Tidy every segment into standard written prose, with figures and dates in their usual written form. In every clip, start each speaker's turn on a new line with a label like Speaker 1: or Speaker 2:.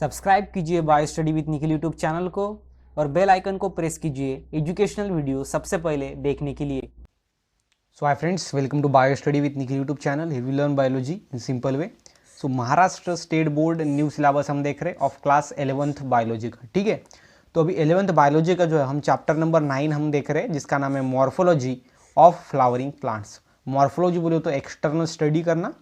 Speaker 1: Subscribe कीजिए bio study with Nikhil YouTube channel को और बेल आइकन को प्रेस कीजिए एजुकेशनल वीडियो सबसे पहले देखने के लिए। So hi friends, welcome to bio study with Nikhil YouTube channel. Here we learn biology in simple way. So Maharashtra state board new syllabus हम देख रहे हैं ऑफ क्लास 11th बायोलॉजी का। ठीक है, तो अभी 11th बायोलॉजी का जो है हम चैप्टर नंबर 9 हम देख रहे हैं, जिसका नाम है morphology of flowering plants. Morphology बोले तो एक्सटर्नल स्टडी करना,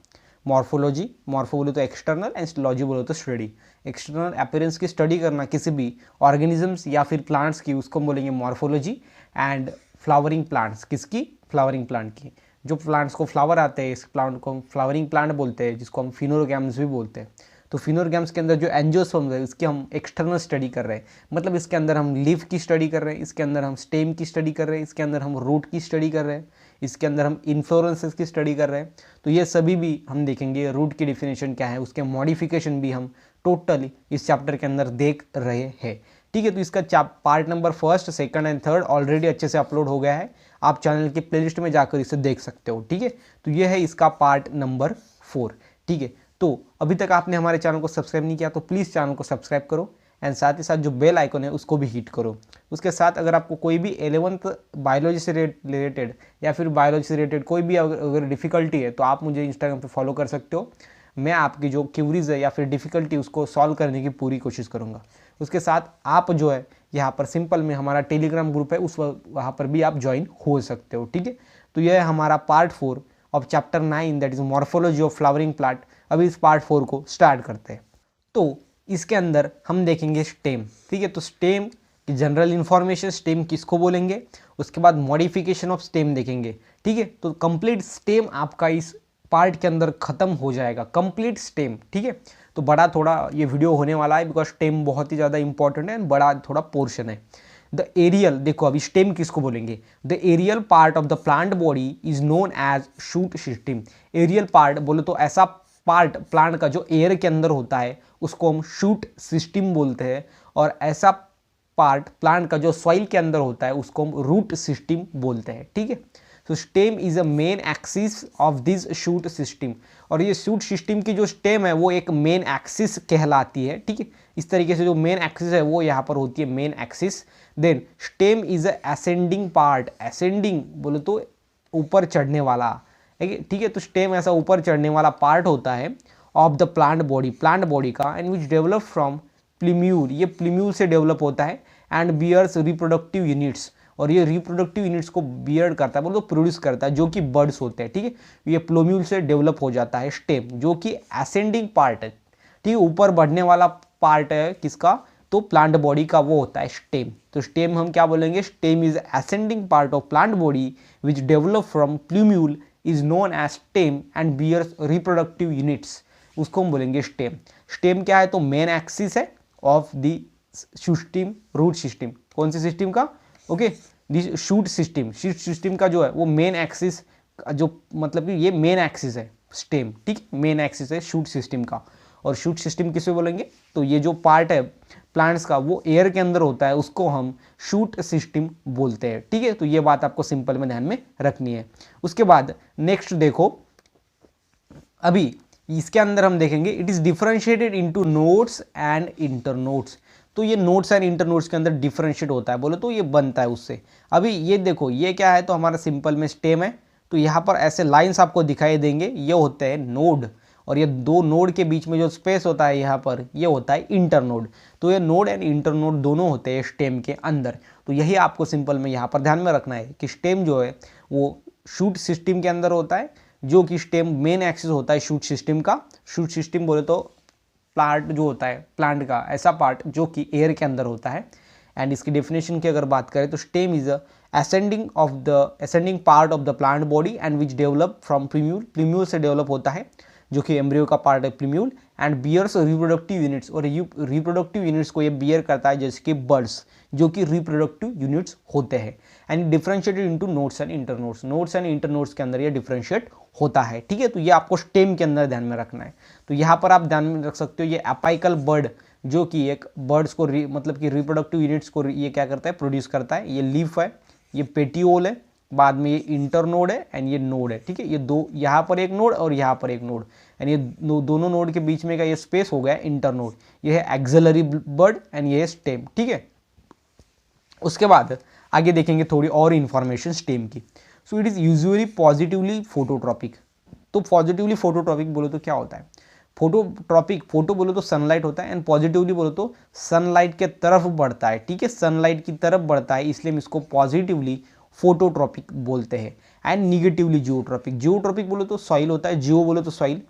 Speaker 1: मॉर्फोलॉजी बोले तो एक्सटर्नल एंड लॉजी बोले तो स्टडी। एक्सटर्नल अपीयरेंस की स्टडी करना किसी भी ऑर्गेनिजम्स या फिर प्लांट्स की, उसको हम बोलेंगे मॉर्फोलॉजी। एंड फ्लावरिंग प्लांट्स, किसकी? फ्लावरिंग प्लांट की। जो प्लांट्स को फ्लावर आते हैं, इस प्लांट को हम फ्लावरिंग प्लांट बोलते हैं, जिसको हम फिनोरगैम्स भी बोलते हैं। तो फिनोरगैम्स के अंदर जो एंजियोस्पर्म्स है इसकी हम एक्सटर्नल स्टडी कर रहे हैं, मतलब इसके अंदर हम लीफ की स्टडी कर रहे हैं, इसके अंदर हम स्टेम की स्टडी कर रहे हैं, इसके अंदर हम रूट की स्टडी कर रहे हैं, इसके अंदर हम इन्फ्लोरेंसेस की स्टडी कर रहे हैं। तो ये सभी भी हम देखेंगे। रूट की डिफिनेशन क्या है, उसके मॉडिफिकेशन भी हम टोटली इस चैप्टर के अंदर देख रहे हैं। ठीक है, तो इसका पार्ट नंबर 1, 2 एंड 3 ऑलरेडी अच्छे से अपलोड हो गया है, आप चैनल की प्लेलिस्ट में जाकर इसे देख सकते हो। ठीक है, तो ये है इसका पार्ट नंबर 4। ठीक है, तो अभी तक आपने हमारे चैनल को सब्सक्राइब नहीं किया तो प्लीज़ चैनल को सब्सक्राइब करो एंड साथ ही साथ जो बेल आइकन है उसको भी हिट करो। उसके साथ अगर आपको कोई भी 11th बायोलॉजी से रिलेटेड या फिर बायोलॉजी से रिलेटेड कोई भी अगर डिफ़िकल्टी है तो आप मुझे इंस्टाग्राम पे फॉलो कर सकते हो। मैं आपकी जो क्यूरीज है या फिर डिफ़िकल्टी उसको सॉल्व करने की पूरी कोशिश करूँगा। उसके साथ आप जो है यहाँ पर सिंपल में हमारा टेलीग्राम ग्रुप है, उस वहाँ पर भी आप ज्वाइन हो सकते हो। ठीक है, तो यह है हमारा part 4 of chapter 9, that is morphology of flowering plant. अभी इस पार्ट 4 को स्टार्ट करते हैं। तो इसके अंदर हम देखेंगे स्टेम। ठीक है, तो स्टेम की जनरल इन्फॉर्मेशन, स्टेम किसको बोलेंगे, उसके बाद मॉडिफिकेशन ऑफ स्टेम देखेंगे। ठीक है, तो कंप्लीट स्टेम आपका इस पार्ट के अंदर खत्म हो जाएगा, कंप्लीट स्टेम। ठीक है, तो बड़ा थोड़ा ये वीडियो होने वाला है बिकॉज स्टेम बहुत ही ज़्यादा इंपॉर्टेंट है एंड बड़ा थोड़ा पोर्शन है। द एरियल, देखो अभी स्टेम किसको बोलेंगे, the aerial part of the plant body is known as shoot system. Aerial part बोले तो ऐसा पार्ट प्लांट का जो एयर के अंदर होता है उसको हम शूट सिस्टम बोलते हैं, और ऐसा पार्ट प्लांट का जो सॉइल के अंदर होता है उसको हम रूट सिस्टम बोलते हैं। ठीक है, तो stem is a main axis of this shoot system, और ये शूट सिस्टम की जो स्टेम है वो एक मेन एक्सिस कहलाती है। ठीक है, इस तरीके से जो मेन एक्सिस है वो यहाँ पर होती है main axis. Then stem is a ascending part, ascending बोले तो ऊपर चढ़ने वाला। ठीक है, तो स्टेम ऐसा ऊपर चढ़ने वाला पार्ट होता है ऑफ द प्लांट बॉडी का, एंड विच डेवलप फ्रॉम प्लीम्यूल, ये प्लीम्यूल से डेवलप होता है, एंड बियर्स रिप्रोडक्टिव यूनिट्स, और ये रिप्रोडक्टिव यूनिट्स को बियर करता है, बोलो प्रोड्यूस करता है, जो कि बर्ड्स होते हैं। ठीक है, ये प्लूम्यूल से डेवलप हो जाता है स्टेम, जो कि असेंडिंग पार्ट है। ठीक है, ऊपर बढ़ने वाला पार्ट है किसका, तो प्लांट बॉडी का वो होता है स्टेम। तो स्टेम हम क्या बोलेंगे, stem is ascending part of plant body which develop from plumule is known as stem and bears reproductive units, उसको हम बोलेंगे स्टेम। स्टेम क्या है, तो मेन एक्सिस है of the system, root system. कौन सी सिस्टम का? ओके, दिस शूट सिस्टम का जो है वो मेन एक्सिस, जो मतलब कि ये मेन एक्सिस है स्टेम। ठीक, मेन एक्सिस है शूट सिस्टम का। और शूट सिस्टम किसे बोलेंगे, तो ये जो पार्ट है प्लांट्स का वो एयर के अंदर होता है उसको हम शूट सिस्टम बोलते हैं। ठीक है, तो ये बात आपको सिंपल में ध्यान में रखनी है। उसके बाद नेक्स्ट देखो, अभी इसके अंदर हम देखेंगे it is differentiated into nodes and internodes. तो ये नोड्स एंड इंटरनोड्स के अंदर डिफरेंशिएट होता है, बोले तो ये बनता है उससे। अभी ये देखो, ये क्या है, तो हमारा सिंपल में स्टेम है, तो यहाँ पर ऐसे लाइंस आपको दिखाई देंगे, ये होते हैं नोड, और ये दो नोड के बीच में जो स्पेस होता है यहाँ पर ये होता है इंटरनोड। तो ये नोड एंड इंटरनोड दोनों होते हैं स्टेम के अंदर। तो यही आपको सिंपल में यहाँ पर ध्यान में रखना है कि स्टेम जो है वो शूट सिस्टम के अंदर होता है, जो कि स्टेम मेन एक्सिस होता है शूट सिस्टम का। शूट सिस्टम बोले तो प्लांट जो होता है, प्लांट का ऐसा पार्ट जो कि एयर के अंदर होता है। एंड इसकी डेफिनेशन की अगर बात करें तो stem is a ascending part of the plant body and which develop from प्लीम्यूल, प्लीम्यूल से डेवलप होता है, जो कि एम्ब्रियो का पार्ट है plumule, and bears reproductive units, और रिप्रोडक्टिव यूनिट्स को ये बियर करता है जैसे कि बर्ड्स, जो कि रिप्रोडक्टिव यूनिट्स होते हैं। And differentiated into nodes and internodes, nodes and internodes के अंदर ये डिफरेंशिएट होता है। ठीक है, तो ये आपको स्टेम के अंदर ध्यान में रखना है। तो यहाँ पर आप ध्यान में रख सकते हो, ये अपाइकल बर्ड जो कि एक बर्ड्स को मतलब कि रिप्रोडक्टिव यूनिट्स को ये क्या करता है, प्रोड्यूस करता है। ये लीफ है, ये पेटियोल है, बाद में ये इंटरनोड है एंड ये नोड है। ठीक है, ये दो, यहाँ पर एक नोड और यहाँ पर एक नोड, एंड ये दोनों नोड के बीच में का ये स्पेस हो गया इंटरनोड, ये है एक्सिलरी बड एंड ये है स्टेम, ठीक है। उसके बाद आगे देखेंगे थोड़ी और इंफॉर्मेशन स्टेम की। So it is usually positively phototropic. तो पॉजिटिवली फोटोट्रॉपिक बोलो तो क्या होता है? फोटोट्रॉपिक, फोटो बोलो तो सनलाइट होता है, एंड पॉजिटिवली बोलो तो सनलाइट के तरफ बढ़ता है, ठीक है, सनलाइट की तरफ बढ़ता है, इसलिए हम इसको पॉजिटिवली फोटोट्रॉपिक बोलते हैं। एंड निगेटिवली जियोट्रॉपिक, जियोट्रॉपिक बोलो तो सॉइल होता है, जियो बोलो तो सॉइल,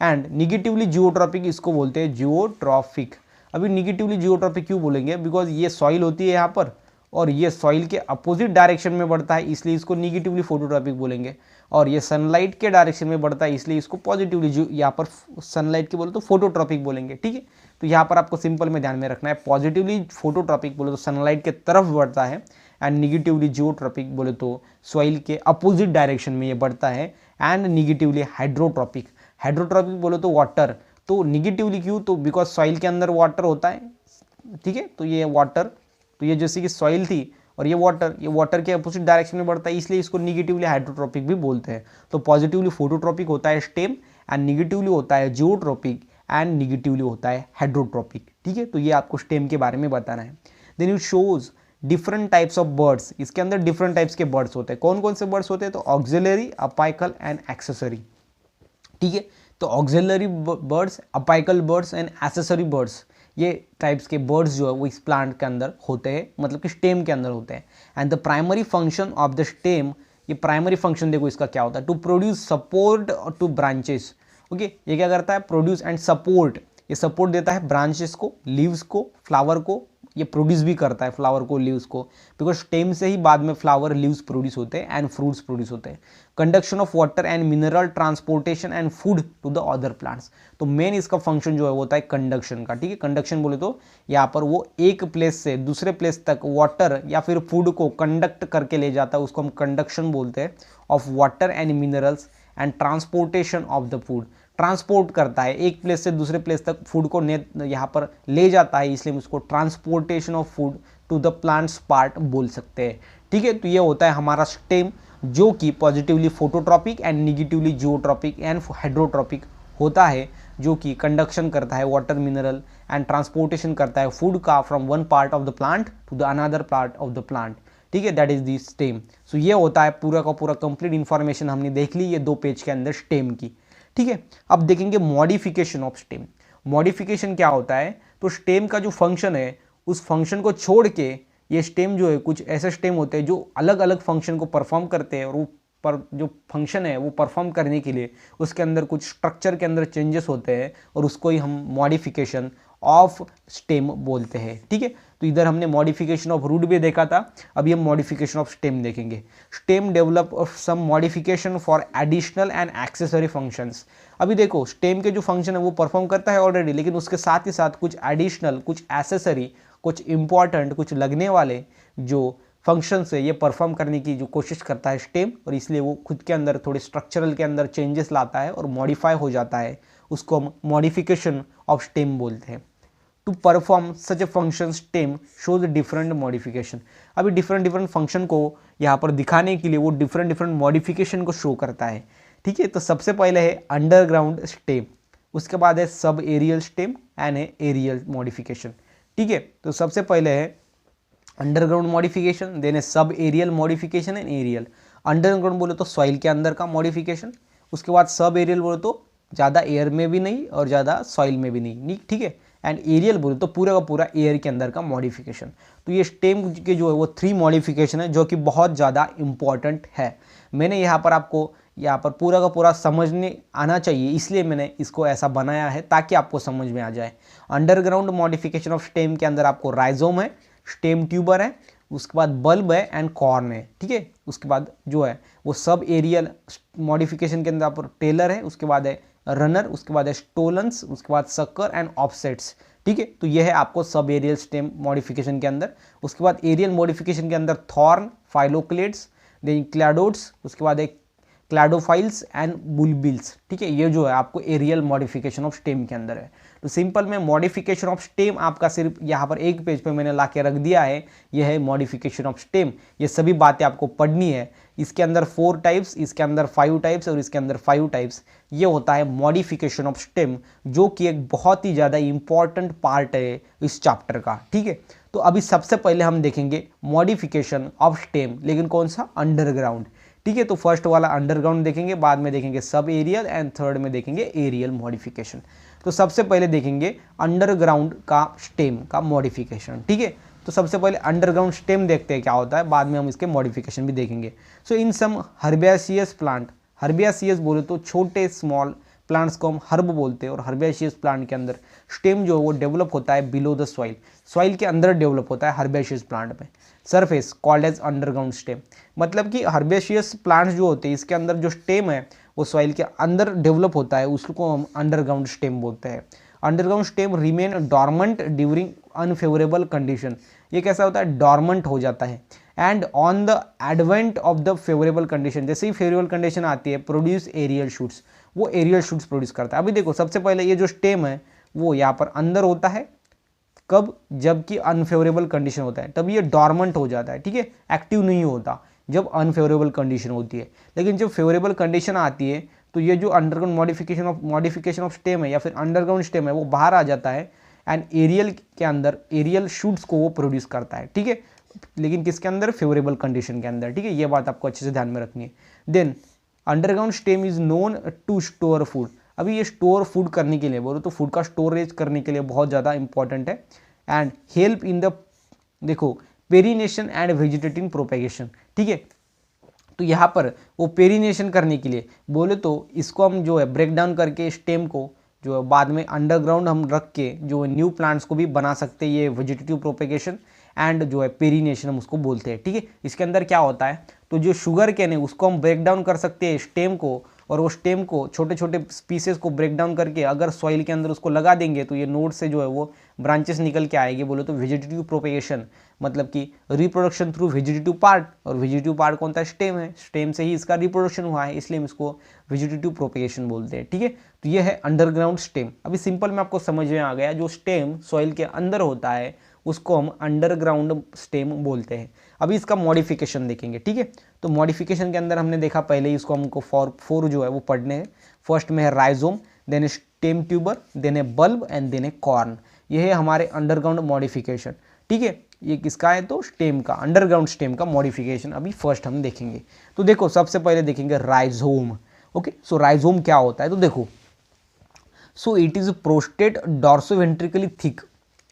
Speaker 1: एंड निगेटिवली जियोट्रॉपिक इसको बोलते हैं जियोट्रॉफिक। अभी निगेटिवली जियोट्रॉपिक क्यों बोलेंगे? बिकॉज ये सॉइल होती है यहाँ पर और ये सॉइल के अपोजिट डायरेक्शन में बढ़ता है, इसलिए इसको निगेटिवली फोटोट्रॉपिक बोलेंगे। और ये सनलाइट के डायरेक्शन में बढ़ता है, इसलिए इसको पॉजिटिवली, जो यहाँ पर सनलाइट के बोलो तो फोटोट्रॉपिक बोलेंगे, ठीक है। तो यहाँ पर आपको सिंपल में ध्यान में रखना है, पॉजिटिवली फोटोट्रॉपिक बोले तो सनलाइट के तरफ बढ़ता है, एंड निगेटिवली जियोट्रॉपिक बोले तो सॉइल के अपोजिट डायरेक्शन में ये बढ़ता है। एंड निगेटिवली हाइड्रोट्रॉपिक, हाइड्रोट्रॉपिक बोले तो वाटर, तो निगेटिवली क्यों? तो बिकॉज सॉइल के अंदर वाटर होता है, ठीक है। तो ये वाटर, तो ये जैसे कि सॉइल थी और ये वाटर के अपोजिट डायरेक्शन में बढ़ता है, इसलिए इसको निगेटिवली हाइड्रोट्रॉपिक भी बोलते हैं। तो पॉजिटिवली फोटोट्रॉपिक होता है स्टेम, एंड निगेटिवली होता है जियोट्रॉपिक, एंड निगेटिवली होता है हाइड्रोट्रॉपिक, ठीक है। तो ये आपको स्टेम के बारे में बताना है। Then it shows different types of birds, इसके अंदर डिफरेंट टाइप्स के बर्ड्स होते हैं। कौन कौन से बर्ड्स होते हैं? तो ऑक्सिलरी, अपाइकल एंड एक्सेसरी, ठीक है। तो auxiliary birds, apical birds and accessory birds, ये टाइप्स के बर्ड्स जो है वो इस प्लांट के अंदर होते हैं, मतलब कि स्टेम के अंदर होते हैं। And the primary function of the stem, ये प्राइमरी फंक्शन देखो इसका क्या होता है, to produce support to branches, okay. ये क्या करता है? प्रोड्यूस एंड सपोर्ट, ये सपोर्ट देता है ब्रांचेस को, लीव्स को, फ्लावर को, ये प्रोड्यूस भी करता है फ्लावर को, लीव्स को, बिकॉज स्टेम से ही बाद में फ्लावर, लीव्स प्रोड्यूस होते हैं एंड फ्रूट्स प्रोड्यूस होते हैं। Conduction of water and mineral, transportation and food to the other plants, तो मेन इसका फंक्शन जो है वो होता है कंडक्शन का, ठीक है। कंडक्शन बोले तो यहाँ पर वो एक प्लेस से दूसरे प्लेस तक वाटर या फिर फूड को कंडक्ट करके ले जाता है, उसको हम कंडक्शन बोलते हैं, of water and minerals, and transportation of the food, transport करता है एक प्लेस से दूसरे प्लेस तक फूड को यहाँ पर ले जाता है, इसलिए हम उसको transportation of food to the plants part बोल सकते हैं, ठीक है। तो ये होता है हमारा स्टेम, जो कि positively phototropic and negatively geotropic and hydrotropic होता है, जो कि कंडक्शन करता है वाटर, मिनरल एंड ट्रांसपोर्टेशन करता है फूड का from one part of the plant to the another part of the plant, ठीक है। That is the stem. So ये होता है पूरा का पूरा कंप्लीट इन्फॉर्मेशन हमने देख ली ये 2 पेज के अंदर स्टेम की, ठीक है। अब देखेंगे मॉडिफिकेशन ऑफ स्टेम। मॉडिफिकेशन क्या होता है? तो स्टेम का जो फंक्शन है उस फंक्शन को छोड़ के ये स्टेम जो है, कुछ ऐसे स्टेम होते हैं जो अलग अलग फंक्शन को परफॉर्म करते हैं, और वो पर जो फंक्शन है वो परफॉर्म करने के लिए उसके अंदर कुछ स्ट्रक्चर के अंदर चेंजेस होते हैं, और उसको ही हम मॉडिफिकेशन ऑफ स्टेम बोलते हैं, ठीक है। तो इधर हमने मॉडिफिकेशन ऑफ रूट भी देखा था, अभी हम मॉडिफिकेशन ऑफ स्टेम देखेंगे। Stem develop some modification for additional and accessory functions. अभी देखो स्टेम के जो फंक्शन है वो परफॉर्म करता है ऑलरेडी, लेकिन उसके साथ ही साथ कुछ एडिशनल, कुछ एक्सेसरी, कुछ इंपॉर्टेंट, कुछ लगने वाले जो फंक्शन से ये परफॉर्म करने की जो कोशिश करता है स्टेम, और इसलिए वो खुद के अंदर थोड़े स्ट्रक्चरल के अंदर चेंजेस लाता है और मॉडिफाई हो जाता है, उसको हम मॉडिफिकेशन ऑफ स्टेम बोलते हैं। To perform such a function stem shows different modification. अभी डिफरेंट फंक्शन को यहाँ पर दिखाने के लिए वो डिफरेंट मॉडिफिकेशन को शो करता है, ठीक है। तो सबसे पहले है अंडरग्राउंड स्टेम, उसके बाद है सब एरियल स्टेम एंड है एरियल मॉडिफिकेशन, ठीक है। तो सबसे पहले है अंडरग्राउंड मॉडिफिकेशन, देन है sub aerial modification and aerial. Underground बोले तो सॉइल के अंदर का मॉडिफिकेशन, उसके बाद सब एरियल बोले तो ज़्यादा एयर में भी नहीं और ज़्यादा सॉइल में भी नहीं, ठीक है। एंड एरियल बोले तो पूरा का पूरा एयर के अंदर का मॉडिफिकेशन। तो ये स्टेम के जो है वो 3 मॉडिफिकेशन है जो कि बहुत ज़्यादा इंपॉर्टेंट है। मैंने यहाँ पर आपको यहाँ पर पूरा का पूरा समझने आना चाहिए, इसलिए मैंने इसको ऐसा बनाया है ताकि आपको समझ में आ जाए। अंडरग्राउंड मॉडिफिकेशन ऑफ स्टेम के अंदर आपको राइजोम है, स्टेम ट्यूबर है, उसके बाद बल्ब है एंड कॉर्न है, ठीक है। उसके बाद जो है वो सब एरियल मॉडिफिकेशन के अंदर आप टेलर है, उसके बाद है रनर, उसके बाद है स्टोलन्स, उसके बाद सक्कर एंड ऑफसेट्स, ठीक है। तो ये है आपको सब एरियल स्टेम मॉडिफिकेशन के अंदर। उसके बाद एरियल मॉडिफिकेशन के अंदर थॉर्न, फाइलोक्लेड्स, देन क्लैडोड्स, उसके बाद एक क्लैडोफाइल्स एंड बुलबिल्स, ठीक है। ये जो है आपको एरियल मॉडिफिकेशन ऑफ स्टेम के अंदर है। तो सिंपल में मॉडिफिकेशन ऑफ स्टेम आपका सिर्फ यहाँ पर एक पेज पे मैंने ला के रख दिया है, यह है मॉडिफिकेशन ऑफ स्टेम। ये सभी बातें आपको पढ़नी है। इसके अंदर 4 टाइप्स, इसके अंदर 5 टाइप्स और इसके अंदर 5 टाइप्स। ये होता है मॉडिफिकेशन ऑफ स्टेम, जो कि एक बहुत ही ज़्यादा इंपॉर्टेंट पार्ट है इस चैप्टर का, ठीक है। तो अभी सबसे पहले हम देखेंगे मॉडिफिकेशन ऑफ स्टेम, लेकिन कौन सा, अंडरग्राउंड, ठीक है। तो फर्स्ट वाला अंडरग्राउंड देखेंगे, बाद में देखेंगे सब एरियल एंड थर्ड में देखेंगे एरियल मॉडिफिकेशन। तो सबसे पहले देखेंगे अंडरग्राउंड का स्टेम का मॉडिफिकेशन, ठीक है। तो सबसे पहले अंडरग्राउंड स्टेम देखते हैं क्या होता है, बाद में हम इसके मॉडिफिकेशन भी देखेंगे। सो इन सम हर्बेशियस प्लांट, हर्बेशियस बोले तो छोटे स्मॉल प्लांट्स को हम हर्ब बोलते हैं, और हर्बेशियस प्लांट के अंदर स्टेम जो है वो डेवलप होता है बिलो द सॉइल, सॉइल के अंदर डेवलप होता है हर्बेशियस प्लांट में। Surface called as underground stem, मतलब कि हर्बेशियस प्लांट्स जो होते हैं इसके अंदर जो स्टेम है वो सॉइल के अंदर डेवलप होता है, उसको हम अंडरग्राउंड स्टेम बोलते हैं। Underground stem remain dormant during unfavourable condition, ये कैसा होता है, डॉर्मेंट हो जाता है। And on the advent of the favourable condition, जैसे ही फेवरेबल कंडीशन आती है, प्रोड्यूस एरियल शूट्स, वो एरियल शूट्स प्रोड्यूस करता है। अभी देखो सबसे पहले ये जो स्टेम है वो यहाँ पर अंदर होता है, कब, जबकि अनफेवरेबल कंडीशन होता है तब ये डॉर्मेंट हो जाता है, ठीक है, एक्टिव नहीं होता जब अनफेवरेबल कंडीशन होती है। लेकिन जब फेवरेबल कंडीशन आती है तो ये जो अंडरग्राउंड मॉडिफिकेशन ऑफ स्टेम है या फिर अंडरग्राउंड स्टेम है वो बाहर आ जाता है एंड एरियल के अंदर एरियल शूट्स को वो प्रोड्यूस करता है, ठीक है। लेकिन किसके अंदर, फेवरेबल कंडीशन के अंदर, ठीक है। ये बात आपको अच्छे से ध्यान में रखनी है। Then underground stem is known to store food, अभी ये स्टोर फूड करने के लिए बोलो तो फूड का स्टोरेज करने के लिए बहुत ज़्यादा इंपॉर्टेंट है। एंड हेल्प इन द, देखो, पेरिनेशन एंड वेजिटेटिव प्रोपेगेशन, ठीक है। तो यहाँ पर वो पेरिनेशन करने के लिए बोले तो इसको हम जो है ब्रेक डाउन करके स्टेम को जो है बाद में अंडरग्राउंड हम रख के जो न्यू प्लांट्स को भी बना सकते हैं, ये वेजिटेटिव प्रोपेगेशन एंड जो है पेरिनेशन हम उसको बोलते हैं, ठीक है। इसके अंदर क्या होता है, तो जो शुगर केन है उसको हम ब्रेक डाउन कर सकते हैं स्टेम को, और वो स्टेम को छोटे छोटे पीसेस को ब्रेक डाउन करके अगर सॉइल के अंदर उसको लगा देंगे तो ये नोड से जो है वो ब्रांचेस निकल के आएगी, बोलो तो वेजिटेटिव प्रोपेगेशन, मतलब कि रिप्रोडक्शन थ्रू वेजिटेटिव पार्ट, और वेजिटेटिव पार्ट कौन सा, स्टेम है, स्टेम से ही इसका रिप्रोडक्शन हुआ है, इसलिए हम इसको वेजिटेटिव प्रोपेगेशन बोलते हैं, ठीक है। तो ये है अंडरग्राउंड स्टेम। अभी सिंपल में आपको समझ में आ गया, जो स्टेम सॉइल के अंदर होता है उसको हम अंडरग्राउंड स्टेम बोलते हैं। अभी इसका मॉडिफिकेशन देखेंगे, ठीक है। तो मॉडिफिकेशन के अंदर हमने देखा पहले ही, इसको हमको फोर जो है वो पढ़ने हैं। फर्स्ट में है rhizome, then stem tuber, then है बल्ब एंड देन है कॉर्न। ये है हमारे अंडरग्राउंड मॉडिफिकेशन, ठीक है। ये किसका है, तो स्टेम का, अंडरग्राउंड स्टेम का मॉडिफिकेशन अभी फर्स्ट हम देखेंगे। तो देखो सबसे पहले देखेंगे राइजोम, ओके। सो राइजोम क्या होता है, तो देखो, so it is prostrate dorsoventrically thick,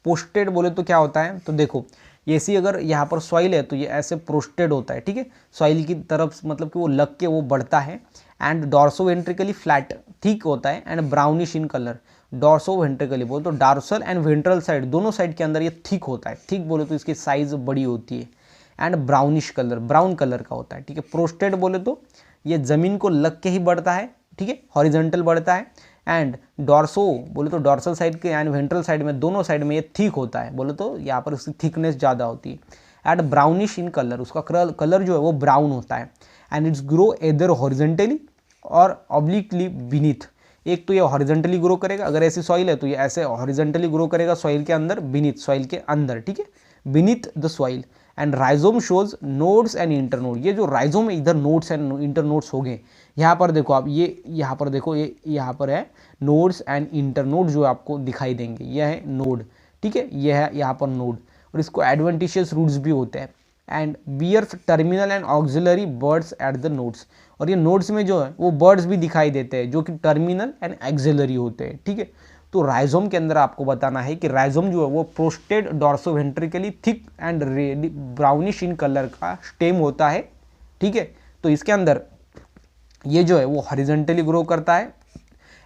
Speaker 1: prostrate बोले तो क्या होता है, तो देखो ऐसी अगर यहाँ पर सॉइल है तो ये ऐसे प्रोस्टेड होता है, ठीक है, सॉइल की तरफ, मतलब कि वो लग के वो बढ़ता है। एंड डॉर्सोवेंट्रिकली फ्लैट, थिक होता है एंड ब्राउनिश इन कलर। डॉर्सोवेंट्रिकली बोले तो डॉर्सल एंड वेंट्रल साइड दोनों साइड के अंदर ये थिक होता है, थिक बोले तो इसकी साइज बड़ी होती है, and brownish colour, brown colour का होता है, ठीक है। प्रोस्टेड बोले तो ये जमीन को लग के ही बढ़ता है, ठीक है, हॉरिजॉन्टल बढ़ता है। एंड डॉर्सो बोले तो डॉर्सल साइड के एंड वेंट्रल साइड में दोनों साइड में ये थिक होता है, बोले तो यहाँ पर उसकी थिकनेस ज़्यादा होती है। एंड ब्राउनिश इन कलर, उसका कलर जो है वो ब्राउन होता है। And it's grow either horizontally और ऑब्लिकली बीनीथ, एक तो ये हॉरिजेंटली ग्रो करेगा, अगर ऐसी सॉइल है तो ये ऐसे हॉरिजेंटली ग्रो करेगा सॉइल के अंदर, बीनीथ सॉइल के अंदर, ठीक है, beneath the soil. And rhizome shows nodes and internode, ये जो राइजोम है इधर नोड्स एंड इंटरनोड्स हो गए। यहाँ पर देखो आप, ये यहाँ पर देखो, ये यहाँ पर है नोड्स एंड इंटरनोड जो आपको दिखाई देंगे, यह है नोड, ठीक है, यह है यहाँ पर नोड, और इसको एडवेंटिशियस रूट्स भी होते हैं। And bears terminal and axillary birds at the nodes, और ये नोड्स में जो है वो बर्ड्स भी दिखाई देते हैं जो कि टर्मिनल एंड एक्सिलरी होते हैं, ठीक है। तो राइजोम के अंदर आपको बताना है कि राइजोम जो है वो prostrate dorsoventrically thick and brownish in colour का स्टेम होता है, ठीक है। तो इसके अंदर ये जो है वो हॉरिजॉन्टली ग्रो करता है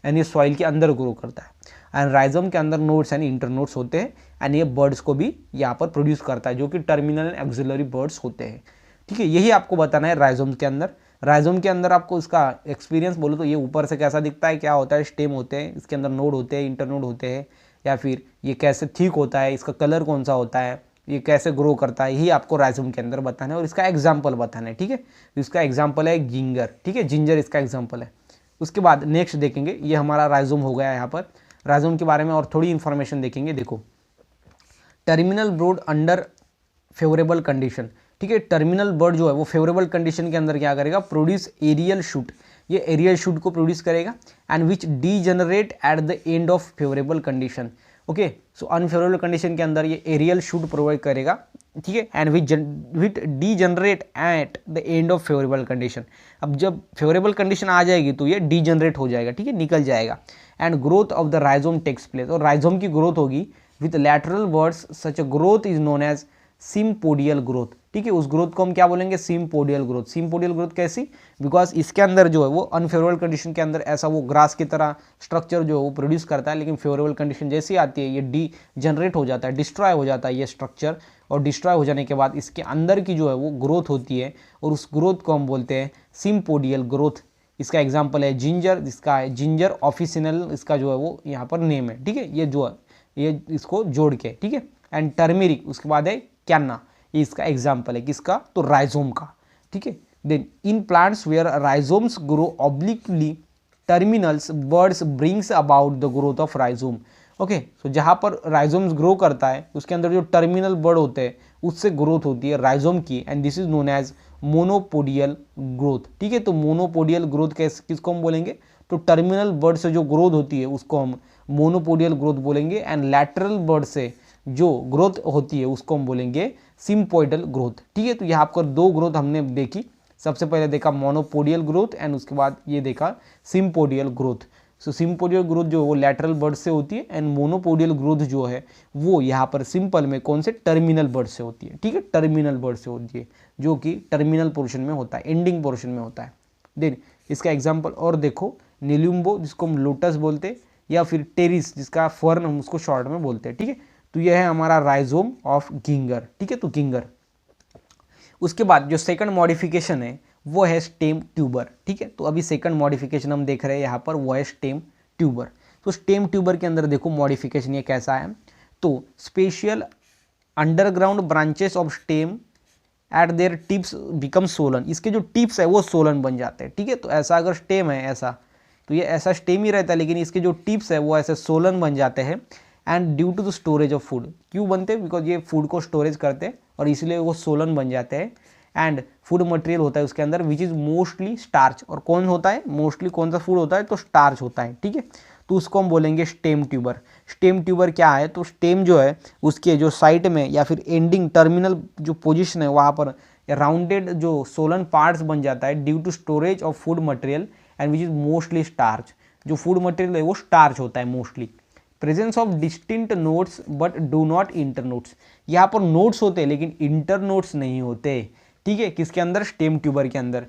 Speaker 1: एंड ये सॉइल के अंदर ग्रो करता है। एंड राइजोम के अंदर नोड्स एंड इंटरनोड्स होते हैं एंड ये बर्ड्स को भी यहाँ पर प्रोड्यूस करता है जो कि टर्मिनल एंड एक्सिलरी बर्ड्स होते हैं, ठीक है। यही आपको बताना है राइजोम के अंदर। राइजोम के अंदर आपको इसका एक्सपीरियंस बोलो तो ये ऊपर से कैसा दिखता है, क्या होता है, स्टेम होते हैं, इसके अंदर नोड होते हैं, इंटरनोड होते हैं, या फिर ये कैसे थिक होता है, इसका कलर कौन सा होता है, ये कैसे ग्रो करता है, यही आपको राइजोम के अंदर बताना है और इसका एग्जाम्पल बताना है, ठीक है। इसका एग्जाम्पल है जिंजर, ठीक है, जिंजर इसका एग्जाम्पल है। उसके बाद नेक्स्ट देखेंगे, ये हमारा राइजोम हो गया यहाँ पर। राइजोम के बारे में और थोड़ी इन्फॉर्मेशन देखेंगे। देखो, terminal broad under favourable condition, ठीक है। टर्मिनल बर्ड जो है वो फेवरेबल कंडीशन के अंदर क्या करेगा, प्रोड्यूस एरियल शूट, ये एरियल शूट को प्रोड्यूस करेगा, and which degenerate at the end of favourable condition. Okay, so unfavourable condition के अंदर ये एरियल शूट प्रोवाइड करेगा, ठीक है, and which degenerate at the end of favourable condition. अब जब फेवरेबल कंडीशन आ जाएगी तो ये डीजनरेट हो जाएगा, ठीक है, निकल जाएगा, and growth of the rhizome takes place, और राइजोम की ग्रोथ होगी with lateral words, such a growth is known as sympodial growth, ठीक है। उस ग्रोथ को हम क्या बोलेंगे, सिम्पोडियल ग्रोथ। सिम्पोडियल ग्रोथ कैसी, बिकॉज इसके अंदर जो है वो अनफेवरेबल कंडीशन के अंदर ऐसा वो ग्रास की तरह स्ट्रक्चर जो है वो प्रोड्यूस करता है, लेकिन फेवरेबल कंडीशन जैसी आती है ये डी जनरेट हो जाता है, डिस्ट्रॉय हो जाता है ये स्ट्रक्चर, और डिस्ट्रॉय हो जाने के बाद इसके अंदर की जो है वो ग्रोथ होती है, और उस ग्रोथ को हम बोलते हैं सिम्पोडियल ग्रोथ। इसका एग्जाम्पल है जिंजर, जिसका है जिंजर ऑफिसिनल, इसका जो है वो यहाँ पर नेम है, ठीक है, ये जो है ये इसको जोड़ के, ठीक है, एंड टर्मेरिक उसके बाद है कैन्ना, ये इसका एग्जाम्पल है किसका, तो राइजोम का, ठीक है। Then in plants where rhizomes grow obliquely terminals buds brings about the growth of rhizome. Okay, so जहाँ पर राइजोम्स ग्रो करता है उसके अंदर जो टर्मिनल बर्ड होते हैं उससे ग्रोथ होती है राइजोम की, and this is known as monopodial growth, ठीक है। तो मोनोपोडियल ग्रोथ किसको हम बोलेंगे, तो टर्मिनल बर्ड से जो ग्रोथ होती है उसको हम मोनोपोडियल ग्रोथ बोलेंगे, एंड लैटरल बर्ड से जो ग्रोथ होती है उसको हम बोलेंगे सिम्पोइडल ग्रोथ, ठीक है। तो यहाँ पर दो ग्रोथ हमने देखी, सबसे पहले देखा मोनोपोडियल ग्रोथ, एंड उसके बाद ये देखा सिम्पोडियल ग्रोथ। सो सिम्पोडियल ग्रोथ जो है वो लैटरल बर्ड से होती है, एंड मोनोपोडियल ग्रोथ जो है वो यहाँ पर सिंपल में कौन से, टर्मिनल बर्ड से होती है, ठीक है, टर्मिनल बर्ड से होती है, जो कि टर्मिनल पोर्शन में होता है, एंडिंग पोर्शन में होता है। देन इसका एग्जाम्पल और देखो, नीलुम्बो जिसको हम लोटस बोलते हैं, या फिर टेरिस जिसका फर्न हम उसको शॉर्ट में बोलते हैं, ठीक है। तो यह है हमारा राइजोम ऑफ गिंगर, ठीक है, तो गिंगर। उसके बाद जो सेकंड मॉडिफिकेशन है वो है स्टेम ट्यूबर, ठीक है। तो अभी सेकंड मॉडिफिकेशन हम देख रहे हैं यहाँ पर, वो है स्टेम ट्यूबर। तो स्टेम ट्यूबर के अंदर देखो मॉडिफिकेशन ये कैसा है, तो special underground branches of stem eight there tips become Solan, इसके जो टिप्स है वो सोलन बन जाते हैं, ठीक है। तो ऐसा अगर स्टेम है ऐसा, तो ये ऐसा स्टेम ही रहता है, लेकिन इसके जो टिप्स है वो ऐसे सोलन बन जाते हैं, and due to the storage of food, क्यों बनते हैं, बिकॉज ये फूड को स्टोरेज करते हैं और इसलिए वो सोलन बन जाते हैं, एंड फूड मटेरियल होता है उसके अंदर विच इज़ मोस्टली स्टार्च, और कौन होता है मोस्टली, कौन सा फूड होता है, तो स्टार्च होता है, ठीक है। तो उसको हम बोलेंगे स्टेम ट्यूबर। स्टेम ट्यूबर क्या है, तो स्टेम जो है उसके जो साइड में या फिर एंडिंग टर्मिनल जो पोजिशन है वहाँ पर राउंडेड जो सोलन पार्ट्स बन जाता है due to storage of food material, and which is mostly starch, जो फूड मटेरियल है वो स्टार्च होता है mostly. Presence of distinct nodes but do not internodes, यहाँ पर नोट्स होते हैं लेकिन इंटर नोट्स नहीं होते, ठीक है, किसके अंदर, स्टेम ट्यूबर के अंदर।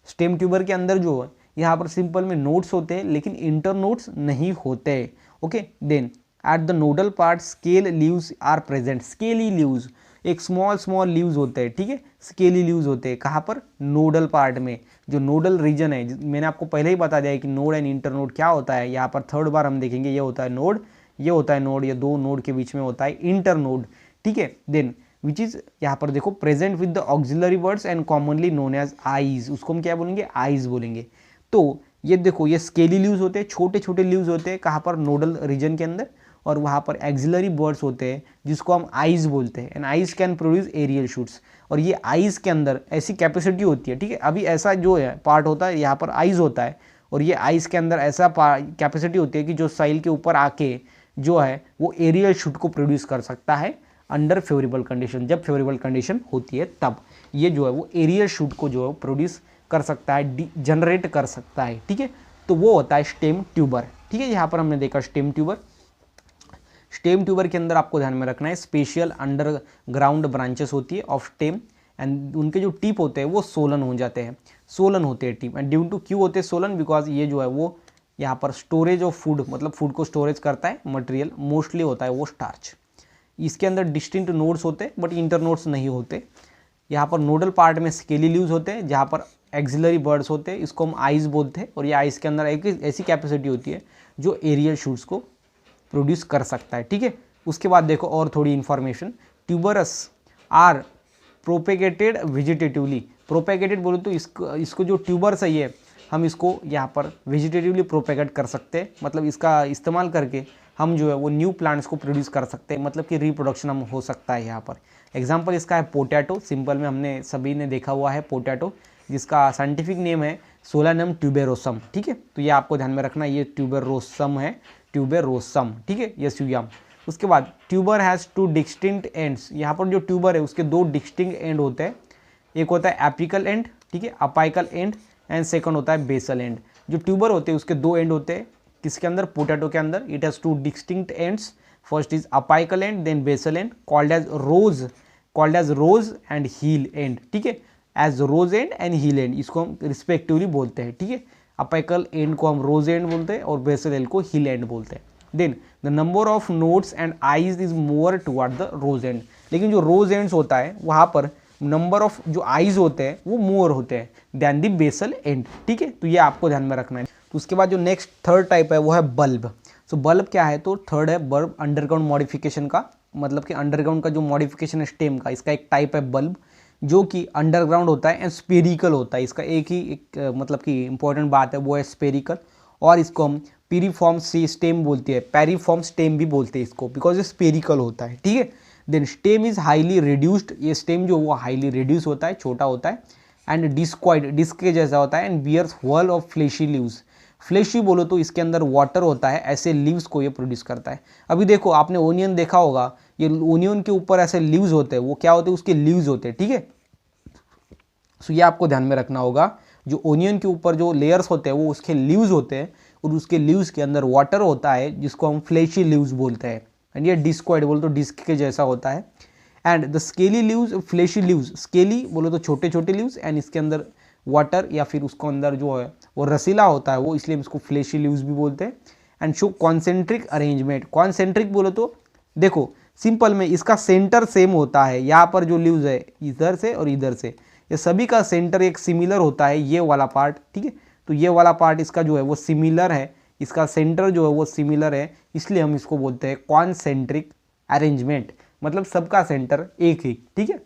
Speaker 1: स्टेम ट्यूबर के अंदर जो है यहाँ पर सिंपल में नोट्स होते हैं लेकिन इंटर नोट्स नहीं होते। Okay, then at the nodal part scale leaves are present, scaly leaves, एक स्मॉल लीव्स होते हैं, ठीक है, स्केली लीव्स होते हैं, कहाँ पर, नोडल पार्ट में, जो नोडल रीजन है। मैंने आपको पहले ही बता दिया कि नोड एंड इंटर नोड क्या होता है, यहाँ पर थर्ड बार हम देखेंगे, ये होता है नोड, ये होता है नोड, ये दो नोड के बीच में होता है इंटर नोड, ठीक है। देन विच इज यहाँ पर देखो present with the axillary words and commonly known as eyes, उसको हम क्या बोलेंगे, आईज बोलेंगे। तो ये देखो ये स्केली लीव्स होते हैं, छोटे छोटे लीव्स होते हैं, कहाँ पर, नोडल रीजन के अंदर, और वहाँ पर एक्सिलरी बर्ड्स होते हैं जिसको हम आइज बोलते हैं, and eyes can produce aerial shoots, और ये आइज के अंदर ऐसी कैपेसिटी होती है, ठीक है। अभी ऐसा जो है पार्ट होता है यहाँ पर आइज होता है, और ये आइज के अंदर ऐसा कैपेसिटी होती है कि जो साइल के ऊपर आके जो है वो एरियल शूट को प्रोड्यूस कर सकता है अंडर फेवरेबल कंडीशन, जब फेवरेबल कंडीशन होती है तब ये जो है वो एरियल शूट को जो है प्रोड्यूस कर सकता है, जनरेट कर सकता है, ठीक है। तो वो होता है स्टेम ट्यूबर, ठीक है। यहाँ पर हमने देखा स्टेम ट्यूबर। स्टेम ट्यूबर के अंदर आपको ध्यान में रखना है स्पेशल अंडरग्राउंड ब्रांचेस होती है ऑफ स्टेम, एंड उनके जो टिप होते हैं वो सोलन हो जाते हैं, सोलन होते हैं टिप, एंड ड्यू टू क्यों होते हैं सोलन, बिकॉज ये जो है वो यहाँ पर स्टोरेज ऑफ फूड, मतलब फूड को स्टोरेज करता है मटेरियल, मोस्टली होता है वो स्टार्च। इसके अंदर डिस्टिंक्ट नोड्स होते हैं बट इंटर नोड्स नहीं होते। यहाँ पर नोडल पार्ट में स्केली लीव्स होते हैं, जहाँ पर एक्सिलरी बर्ड्स होते हैं, इसको हम आइज बोलते हैं, और ये आइज के अंदर एक ऐसी कैपेसिटी होती है जो एरियल शूट्स को प्रोड्यूस कर सकता है, ठीक है। उसके बाद देखो और थोड़ी information, tubers are propagated vegetatively, propagated बोलो तो इसको जो ट्यूबर्स है हम इसको यहाँ पर वेजिटेटिवली प्रोपेगेट कर सकते हैं, मतलब इसका इस्तेमाल करके हम जो है वो न्यू प्लांट्स को प्रोड्यूस कर सकते हैं, मतलब कि रिप्रोडक्शन हम हो सकता है यहाँ पर। एग्जाम्पल इसका है पोटैटो, सिंपल में हमने सभी ने देखा हुआ है पोटैटो, जिसका साइंटिफिक नेम है सोलानम ट्यूबेरोसम, ठीक है। तो ये आपको ध्यान में रखना, ये ट्यूबेरोसम है, ट्यूबेरोसम, ठीक है, ये स्यूयाम। उसके बाद tuber has two distinct ends, यहाँ पर जो ट्यूबर है उसके दो डिस्टिंक्ट एंड होते हैं, एक होता है एपिकल एंड, ठीक है, अपाइकल एंड सेकंड होता है बेसल एंड। जो ट्यूबर होते हैं उसके दो एंड होते हैं, किसके अंदर, पोटैटो के अंदर। It has two distinct ends, first is apical and then basal and, called as rose and heal and, ठीक है, as rose and and heal and, इसको हम रिस्पेक्टिवली बोलते हैं, ठीक है। अपाइकल एंड को हम रोज एंड बोलते हैं और बेसल एंड को हील एंड बोलते हैं। Then the number of nodes and eyes is more toward the rose end, लेकिन जो रोज एंड्स होता है वहाँ पर नंबर ऑफ जो आईज होते हैं वो मोर होते हैं दैन द बेसल एंड, ठीक है। तो ये आपको ध्यान में रखना है। तो उसके बाद जो नेक्स्ट थर्ड टाइप है वो है बल्ब। सो बल्ब क्या है, तो थर्ड है बल्ब अंडरग्राउंड मॉडिफिकेशन का, मतलब कि अंडरग्राउंड का जो मॉडिफिकेशन है स्टेम का, इसका एक टाइप है बल्ब जो कि अंडरग्राउंड होता है एंड स्पेरिकल होता है। इसका एक मतलब कि इंपॉर्टेंट बात है वो है स्पेरिकल, और इसको हम पीरीफॉर्म स्टेम बोलते हैं, पेरीफॉर्म स्टेम भी बोलते हैं इसको, बिकॉज ये स्पेरिकल होता है, ठीक है। Then stem is highly reduced, ये स्टेम जो वो हाईली रिड्यूस होता है, छोटा होता है, एंड डिस्क्वाइड, डिस्क के जैसा होता है, and bears whorl of fleshy leaves. Fleshy बोलो तो इसके अंदर वाटर होता है, ऐसे लीव्स को ये प्रोड्यूस करता है। अभी देखो आपने ओनियन देखा होगा, ये ओनियन के ऊपर ऐसे लीव्स होते हैं, वो क्या होते हैं, उसके लीव्स होते हैं, ठीक है। सो ये आपको ध्यान में रखना होगा, जो ओनियन के ऊपर जो लेयर्स होते हैं वो उसके लीव्स होते हैं, और उसके लीव्स के अंदर वाटर होता है जिसको हम फ्लेशी लीव्स बोलते हैं। एंड ये डिस्क्वाइड बोलो तो डिस्क के जैसा होता है। And the scaly leaves, fleshy leaves, scaly बोलो तो छोटे छोटे लीव्स, एंड इसके अंदर वाटर या फिर उसको अंदर जो है वो रसीला होता है वो, इसलिए हम इसको फ्लेशी लीव्स भी बोलते हैं। And show concentric arrangement, concentric बोलो तो देखो सिंपल में इसका सेंटर सेम होता है, यहाँ पर जो लीव्स है इधर से और इधर से, ये सभी का सेंटर एक सिमिलर होता है, ये वाला पार्ट, ठीक है। तो ये वाला पार्ट इसका जो है वो सिमिलर है, इसका सेंटर जो है वो सिमिलर है, इसलिए हम इसको बोलते हैं कॉन्सेंट्रिक अरेंजमेंट, मतलब सबका सेंटर एक ही, ठीक है।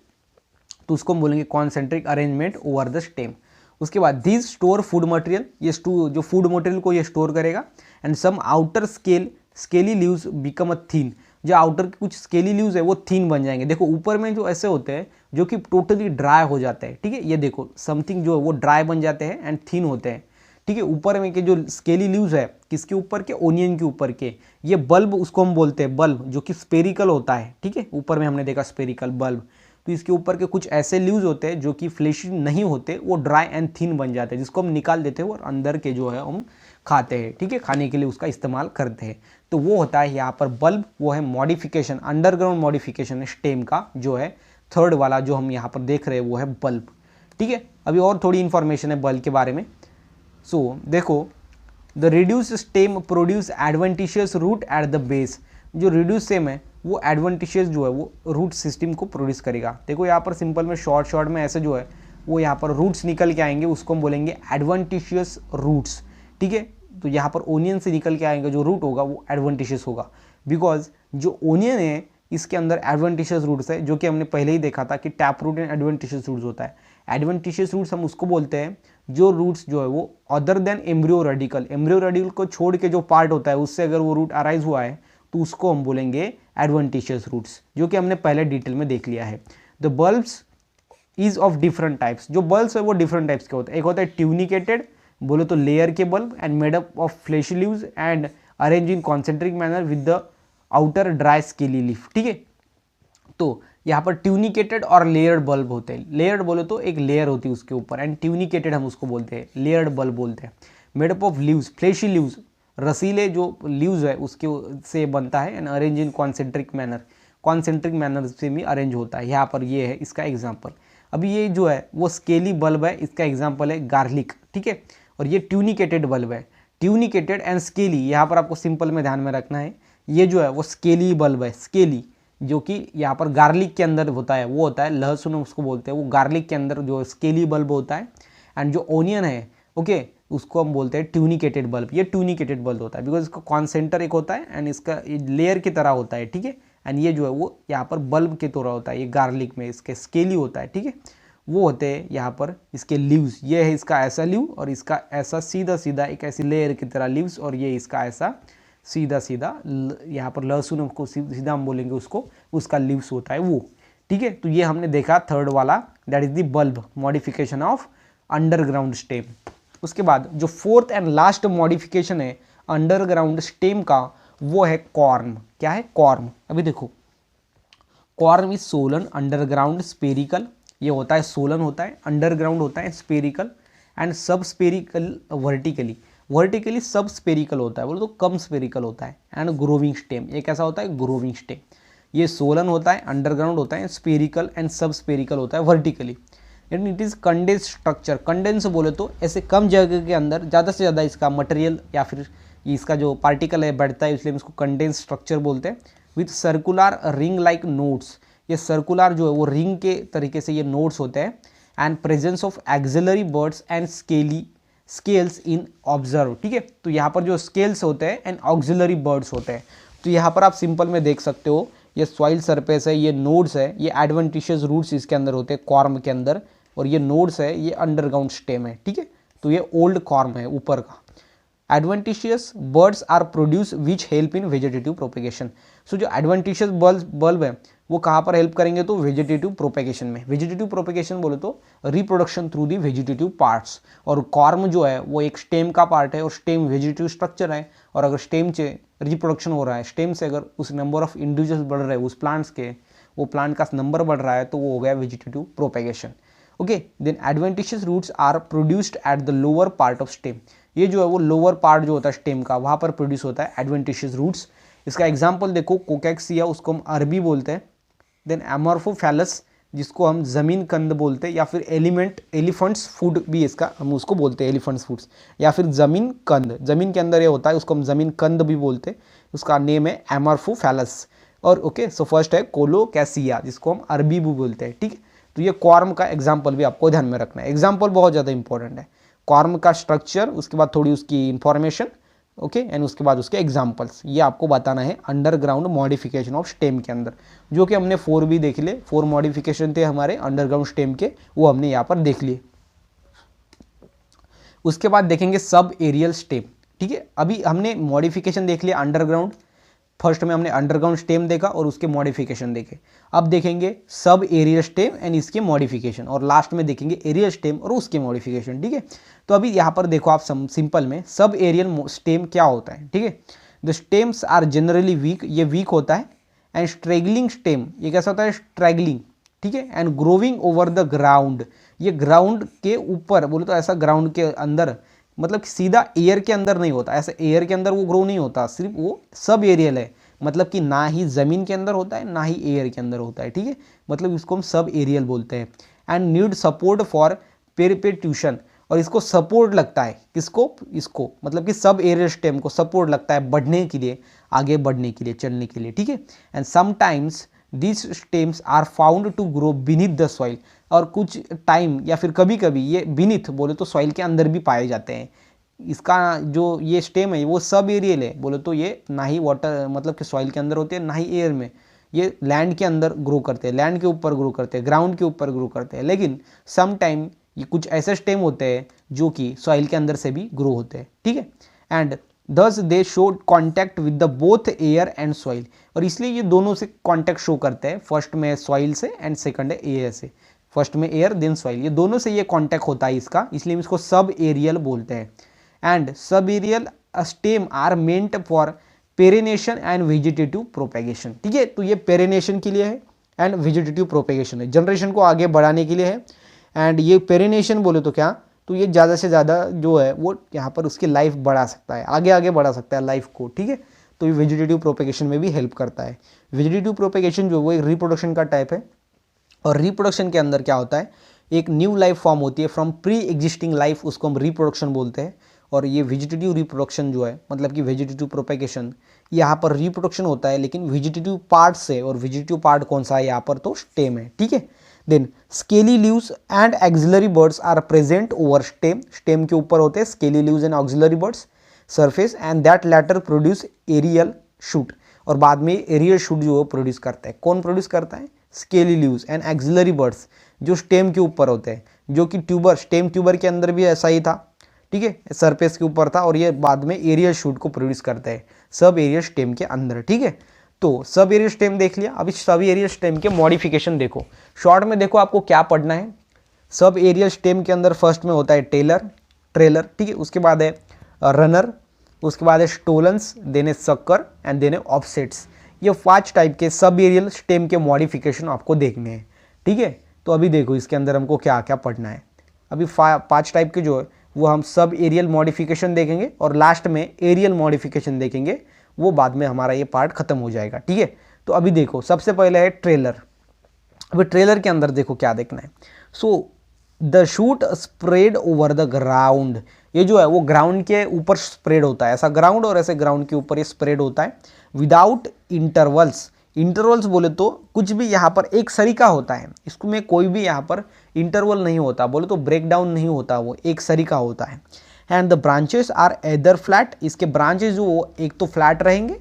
Speaker 1: तो उसको हम बोलेंगे concentric arrangement over the stem. उसके बाद दिस स्टोर फूड मटेरियल, ये जो फूड मटेरियल को ये स्टोर करेगा। And some outer scaly leaves become a thin, जो आउटर के कुछ स्केली लीव्स है वो थीन बन जाएंगे। देखो ऊपर में जो ऐसे होते हैं जो कि टोटली ड्राई हो जाते हैं, ठीक है, ये देखो समथिंग जो है वो ड्राई बन जाते हैं एंड थीन होते हैं, ठीक है। ऊपर में के जो स्केली लीव्स है किसके ऊपर के, ओनियन के ऊपर के, ये बल्ब उसको हम बोलते हैं बल्ब, जो कि स्पेरिकल होता है, ठीक है। ऊपर में हमने देखा स्पेरिकल बल्ब, तो इसके ऊपर के कुछ ऐसे लीव्स होते हैं जो कि फ्लेशी नहीं होते, वो ड्राई एंड थिन बन जाते हैं, जिसको हम निकाल देते हैं और अंदर के जो है हम खाते हैं, ठीक है, खाने के लिए उसका इस्तेमाल करते हैं। तो वो होता है यहाँ पर बल्ब, वो है मॉडिफिकेशन, अंडरग्राउंड मॉडिफिकेशन स्टेम का जो है थर्ड वाला जो हम यहाँ पर देख रहे हैं वो है बल्ब, ठीक है। अभी और थोड़ी इन्फॉर्मेशन है बल्ब के बारे में। सो देखो the reduce stem produce adventitious root at the base, जो रिड्यूस स्टेम है वो एडवेंटिशियस जो है वो रूट सिस्टम को प्रोड्यूस करेगा। देखो यहाँ पर सिंपल में शॉर्ट में ऐसे जो है वो यहाँ पर रूट्स निकल के आएंगे, उसको हम बोलेंगे एडवेंटिशियस रूट्स, ठीक है। तो यहाँ पर ओनियन से निकल के आएंगे जो रूट होगा वो एडवेंटिशियस होगा, बिकॉज जो ओनियन है इसके अंदर एडवेंटिशियस रूट्स है, जो कि हमने पहले ही देखा था कि tap root and adventitious roots होता है। एडवेंटिशियस रूट्स हम उसको बोलते हैं जो रूट्स जो है वो अदर देन एम्ब्रियो रेडिकल को छोड़ के जो पार्ट होता है उससे अगर वो रूट अराइज हुआ है तो उसको हम बोलेंगे एडवेंटिशियस रूट्स, जो कि हमने पहले डिटेल में देख लिया है। The bulbs is of different types, जो बल्ब्स है वो डिफरेंट टाइप्स के होते हैं। एक होता है ट्यूनिकेटेड बोले तो लेयर के bulb and made up of fleshy leaves and arrange in concentric manner with the outer dry scaly leaf, ठीक है। तो यहाँ पर ट्यूनिकेटेड और लेयर्ड बल्ब होते हैं। लेयर्ड बोले तो एक लेयर होती है उसके ऊपर, एंड ट्यूनिकेटेड हम उसको बोलते हैं, लेयर्ड बल्ब बोलते हैं। Made up of leaves, fleshy leaves, रसीले जो लीव्स है उसके से बनता है, and arrange in concentric manner से भी अरेंज होता है। यहाँ पर ये है इसका एग्जाम्पल। अभी ये जो है वो स्केली बल्ब है, इसका एग्जाम्पल है गार्लिक, ठीक है। और ये ट्यूनिकेटेड बल्ब है, ट्यूनिकेटेड एंड स्केली, यहाँ पर आपको सिंपल में ध्यान में रखना है, ये जो है वो स्केली बल्ब है, स्केली, जो कि यहाँ पर गार्लिक के अंदर होता है, वो होता है लहसुन उसको बोलते हैं, वो गार्लिक के अंदर जो स्केली बल्ब होता है। एंड जो ओनियन है ओके उसको हम बोलते हैं ट्यूनिकेटेड बल्ब, ये ट्यूनिकेटेड बल्ब होता है बिकॉज इसका कॉन्सेंटर एक होता है एंड इसका लेयर की तरह होता है, ठीक है। एंड ये जो है वो यहाँ पर बल्ब के तरह होता है, ये गार्लिक में इसके स्केली होता है, ठीक है। वो होते हैं यहाँ पर इसके लीव्स, ये है इसका ऐसा लीव और इसका ऐसा सीधा सीधा एक ऐसी लेयर की तरह लीव्स, और ये इसका ऐसा सीधा सीधा यहाँ पर लहसुन को सीधा हम बोलेंगे उसको, उसका लीव्स होता है वो, ठीक है। तो ये हमने देखा थर्ड वाला, that is the bulb, modification of underground stem. उसके बाद जो फोर्थ एंड लास्ट मॉडिफिकेशन है अंडरग्राउंड स्टेम का, वो है कॉर्म। क्या है? कॉर्म। अभी देखो, corm is Solan underground spherical, ये होता है सोलन होता है, अंडरग्राउंड होता है स्पेरिकल, एंड सब स्पेरिकल वर्टिकली, वर्टिकली सब स्पेरिकल होता है, बोलो तो कम स्पेरिकल होता है, एंड ग्रोविंग स्टेम, ये कैसा होता है? Growing stem. ये सोलन होता है, अंडरग्राउंड होता है, स्पेरिकल एंड सब स्पेरिकल होता है vertically, and it is condense structure. Condense बोले तो ऐसे कम जगह के अंदर ज़्यादा से ज़्यादा इसका मटेरियल या फिर इसका जो पार्टिकल है बढ़ता है, इसलिए हम इसको कंडेंस स्ट्रक्चर बोलते हैं, with circular ring like nodes. ये सर्कुलर जो है वो रिंग के तरीके से ये नोड्स होते हैं, and presence of axillary birds and scales in observe, ठीक है। तो यहाँ पर जो स्केल्स होते हैं एंड ऑक्सिलरी बर्ड्स होते हैं, तो यहाँ पर आप सिंपल में देख सकते हो, ये सॉइल सरफेस है, ये नोड्स है, ये एडवेंटिशियस रूट्स इसके अंदर होते हैं कॉर्म के अंदर, और ये नोड्स है, ये अंडरग्राउंड स्टेम है, ठीक है। तो ये ओल्ड कॉर्म है ऊपर का। Adventitious buds are produce which help in vegetative propagation. So जो एडवेंटिशियस बल्ब है वो कहाँ पर हेल्प करेंगे? तो वेजिटेटिव प्रोपेगेशन में। वेजिटेटिव प्रोपेगेशन बोले तो reproduction through the vegetative parts, और कॉर्म जो है वो एक स्टेम का पार्ट है, और स्टेम वेजिटेटिव स्ट्रक्चर है, और अगर स्टेम से रिप्रोडक्शन हो रहा है, स्टेम से अगर उस नंबर ऑफ इंडिविजुअल्स बढ़ रहे हैं उस प्लांट्स के, वो प्लांट का नंबर बढ़ रहा है, तो वो हो गया vegetative propagation. Okay, then adventitious roots are produced at the lower part of stem. ये जो है वो लोअर पार्ट जो होता है स्टेम का, वहाँ पर प्रोड्यूस होता है एडवेंटिशियस रूट्स। इसका एग्जाम्पल देखो, कोकैक्सिया, उसको हम अरबी बोलते हैं। देन एमॉर्फोफैलस, जिसको हम ज़मीन कंद बोलते हैं, या फिर एलिफेंट्स फूड भी इसका हम उसको बोलते हैं, एलिफेंट्स फूड्स, या फिर ज़मीन कंद, ज़मीन के अंदर ये होता है, उसको हम ज़मीन कंद भी बोलते हैं, उसका नेम है एमॉर्फोफैलस। और ओके, सो फर्स्ट है कोलोकैसिया, जिसको हम अरबी भी बोलते हैं, ठीक है। तो ये कॉर्म का एग्जाम्पल भी आपको ध्यान में रखना है, एग्जाम्पल बहुत ज़्यादा इंपॉर्टेंट है। कॉर्म का स्ट्रक्चर, उसके बाद थोड़ी उसकी इंफॉर्मेशन, ओके, एंड उसके बाद उसके एग्जाम्पल्स, ये आपको बताना है अंडरग्राउंड मॉडिफिकेशन ऑफ स्टेम के अंदर, जो कि हमने 4 भी देख लिए, 4 मॉडिफिकेशन थे हमारे अंडरग्राउंड स्टेम के, वो हमने यहाँ पर देख लिए। उसके बाद देखेंगे सब एरियल स्टेम, ठीक है। अभी हमने मॉडिफिकेशन देख लिया अंडरग्राउंड, फर्स्ट में हमने अंडरग्राउंड स्टेम देखा और उसके मॉडिफिकेशन देखे। अब देखेंगे सब एरियल स्टेम एंड इसके मॉडिफिकेशन, और लास्ट में देखेंगे एरियल स्टेम और उसके मॉडिफिकेशन, ठीक है। तो अभी यहाँ पर देखो आप सिंपल में सब एरियल स्टेम क्या होता है, ठीक है। The stems are generally weak, ये वीक होता है, एंड स्ट्रेगलिंग स्टेम, ये कैसा होता है? स्ट्रैगलिंग, ठीक है, and growing over the ground, ये ग्राउंड के ऊपर, बोले तो ऐसा ग्राउंड के अंदर, मतलब सीधा एयर के अंदर नहीं होता, ऐसे एयर के अंदर वो ग्रो नहीं होता, सिर्फ वो सब एरियल है, मतलब कि ना ही ज़मीन के अंदर होता है ना ही एयर के अंदर होता है, ठीक है, मतलब इसको हम सब एरियल बोलते हैं। एंड नीड सपोर्ट फॉर पेरिपेट्यूशन, और इसको सपोर्ट लगता है, किसको? इसको, मतलब कि सब एरियल स्टेम को सपोर्ट लगता है बढ़ने के लिए, आगे बढ़ने के लिए, चलने के लिए, ठीक है। And sometimes this stems are found to grow beneath the soil, और कुछ टाइम या फिर कभी कभी ये बीनीथ बोले तो सॉइल के अंदर भी पाए जाते हैं। इसका जो ये स्टेम है वो सब एरियल है, बोले तो ये ना ही वाटर मतलब कि सॉइल के अंदर होते हैं ना ही एयर में, ये लैंड के अंदर ग्रो करते हैं, लैंड के ऊपर ग्रो करते हैं, ग्राउंड के ऊपर ग्रो करते हैं। लेकिन सम टाइम ये कुछ ऐसे स्टेम होते हैं जो कि सॉइल के अंदर से भी ग्रो होते हैं, ठीक है। एंड दस दे show contact with the both air and soil, और इसलिए ये दोनों से कॉन्टैक्ट शो करते हैं, फर्स्ट में सॉइल से एंड सेकंड है एयर से, फर्स्ट में एयर देन सॉइल, ये दोनों से ये कॉन्टैक्ट होता है इसका, इसलिए हम इसको सब एरियल बोलते हैं। And sub aerial stem are meant for perennation and vegetative propagation, ठीक है। तो ये पेरिनेशन के लिए है एंड वेजिटेटिव प्रोपेगेशन है, जनरेशन को आगे बढ़ाने के लिए है। एंड ये पेरिनेशन बोले तो क्या, तो ये ज़्यादा से ज़्यादा जो है वो यहाँ पर उसकी लाइफ बढ़ा सकता है, आगे आगे बढ़ा सकता है लाइफ को, ठीक है। तो ये वेजिटेटिव प्रोपेगेशन में भी हेल्प करता है। वेजिटेटिव प्रोपेगेशन जो वो एक रिप्रोडक्शन का टाइप है, और रिप्रोडक्शन के अंदर क्या होता है, एक न्यू लाइफ फॉर्म होती है फ्रॉम प्री एग्जिस्टिंग लाइफ, उसको हम रिप्रोडक्शन बोलते हैं। और ये वेजिटेटिव रिप्रोडक्शन जो है, मतलब कि वेजिटेटिव प्रोपेगेशन, यहाँ पर रिप्रोडक्शन होता है लेकिन वेजिटेटिव पार्ट से, और वेजिटेटिव पार्ट कौन सा है यहाँ पर, तो स्टेम है, ठीक है। Then scaly leaves and axillary buds are present over stem, stem के ऊपर होते हैं scaly leaves and axillary buds surface, and that later produce aerial shoot, और बाद में एरियल शूट जो है प्रोड्यूस करता है। कौन प्रोड्यूस करता है? Scaly leaves and axillary birds, जो स्टेम के ऊपर होते हैं, जो कि ट्यूबर, स्टेम ट्यूबर के अंदर भी ऐसा ही था, ठीक है, सरफेस के ऊपर था, और ये बाद में एरियल शूट को प्रोड्यूस करते हैं। सब एरियल स्टेम के अंदर, ठीक है। तो सब एरियल स्टेम देख लिया, अभी सब एरियल स्टेम के मॉडिफिकेशन देखो, शॉर्ट में देखो आपको क्या पढ़ना है। सब एरियल स्टेम के अंदर फर्स्ट में होता है ट्रेलर, ठीक है, उसके बाद है रनर, उसके बाद है स्टोलन्स, देन है सक्कर एंड देन है ऑफसेट्स। ये 5 टाइप के सब एरियल स्टेम के मॉडिफिकेशन आपको देखने हैं, ठीक है। तो अभी देखो इसके अंदर हमको क्या क्या पढ़ना है। अभी 5 टाइप के जो है वो हम सब एरियल मॉडिफिकेशन देखेंगे और लास्ट में एरियल मॉडिफिकेशन देखेंगे, वो बाद में हमारा ये पार्ट खत्म हो जाएगा, ठीक है। तो अभी देखो सबसे पहले है ट्रेलर। अभी ट्रेलर के अंदर देखो क्या देखना है। So the shoot spread over the ground, ये जो है वो ग्राउंड के ऊपर स्प्रेड होता है, ऐसा ग्राउंड और ऐसे ग्राउंड के ऊपर ये स्प्रेड होता है विदाउट इंटरवल्स। इंटरवल्स बोले तो कुछ भी यहाँ पर एक सरीका होता है, इसमें कोई भी यहाँ पर इंटरवल नहीं होता, बोले तो ब्रेक डाउन नहीं होता, वो एक सरीका होता है। And the branches are either flat, इसके ब्रांचेस जो वो एक तो फ्लैट रहेंगे,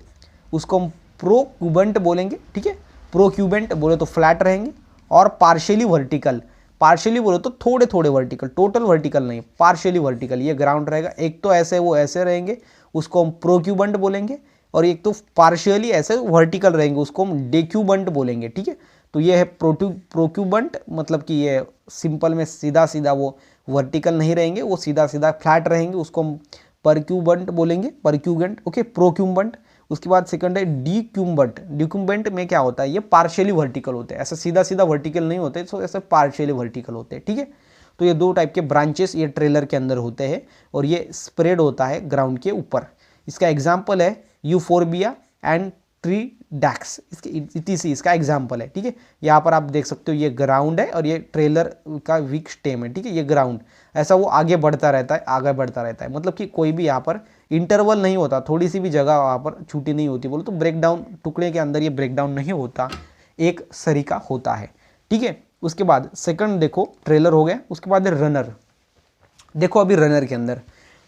Speaker 1: उसको हम प्रोक्यूबेंट बोलेंगे, ठीक है। प्रोक्यूबेंट बोले तो फ्लैट रहेंगे, और पार्शियली वर्टिकल, पार्शियली बोले तो थोड़े थोड़े वर्टिकल, टोटल वर्टिकल नहीं, पार्शियली वर्टिकल ये ग्राउंड रहेगा। एक तो ऐसे वो ऐसे रहेंगे, उसको हम प्रोक्यूबेंट बोलेंगे, और एक तो पार्शियली ऐसे वर्टिकल रहेंगे, उसको हम डेक्यूबेंट बोलेंगे, ठीक है। तो ये है प्रोक्यूबेंट, मतलब कि ये सिंपल में सीधा सीधा वो वर्टिकल नहीं रहेंगे, वो सीधा सीधा फ्लैट रहेंगे, उसको हम परक्यूबेंट बोलेंगे, परक्यूबेंट, ओके, प्रोक्यूबेंट। उसके बाद सेकंड है डिक्यूम्बेंट। डिक्यूम्बेंट में क्या होता है, ये पार्शियली वर्टिकल होते हैं, ऐसा सीधा सीधा वर्टिकल नहीं होते, तो ऐसे पार्शियली वर्टिकल होते हैं, ठीक है। तो ये 2 टाइप के ब्रांचेस ये ट्रेलर के अंदर होते हैं, और ये स्प्रेड होता है ग्राउंड के ऊपर। इसका एग्जाम्पल है यूफोर्बिया एंड ट्रीडैक्स, इसके इटीसी इसका एग्जाम्पल है, ठीक है। यहाँ पर आप देख सकते हो ये ग्राउंड है और ये ट्रेलर का वीक स्टेम है, ठीक है। ये ग्राउंड ऐसा वो आगे बढ़ता रहता है, आगे बढ़ता रहता है, मतलब कि कोई भी यहाँ पर इंटरवल नहीं होता, थोड़ी सी भी जगह वहाँ पर छूटी नहीं होती, बोलो तो ब्रेकडाउन, टुकड़े के अंदर ये ब्रेकडाउन नहीं होता, एक सरीका होता है, ठीक है। उसके बाद सेकंड देखो ट्रेलर हो गया, उसके बाद रनर। देखो अभी रनर के अंदर,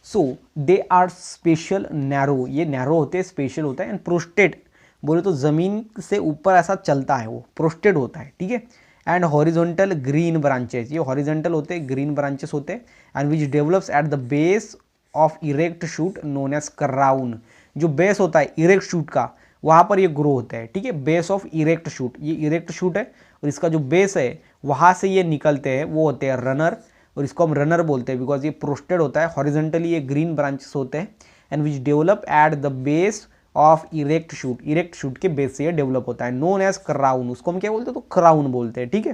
Speaker 1: सो दे आर स्पेशल नैरो, ये नैरो होते हैं, स्पेशल होता है, एंड प्रोस्टेट बोले तो ज़मीन से ऊपर ऐसा चलता है, वो प्रोस्टेट होता है, ठीक है। एंड हॉरिजॉन्टल ग्रीन ब्रांचेस, ये हॉरिजॉन्टल होते हैं, ग्रीन ब्रांचेस होते हैं, and which develops at the base of erect shoot known as crown. जो बेस होता है इरेक्ट शूट का, वहाँ पर ये ग्रो होता है, ठीक है। बेस ऑफ इरेक्ट शूट, ये इरेक्ट शूट है, और इसका जो बेस है वहाँ से ये निकलते हैं, वो होते हैं रनर, और इसको हम रनर बोलते हैं बिकॉज ये प्रोस्टेड होता है, हॉरिजॉन्टली ये ग्रीन ब्रांचेस होते हैं, and which develop at the base of erect shoot, erect shoot के बेस से ये डेवलप होता है, नोन एज क्राउन, उसको हम क्या बोलते हैं, तो क्राउन बोलते हैं, ठीक है।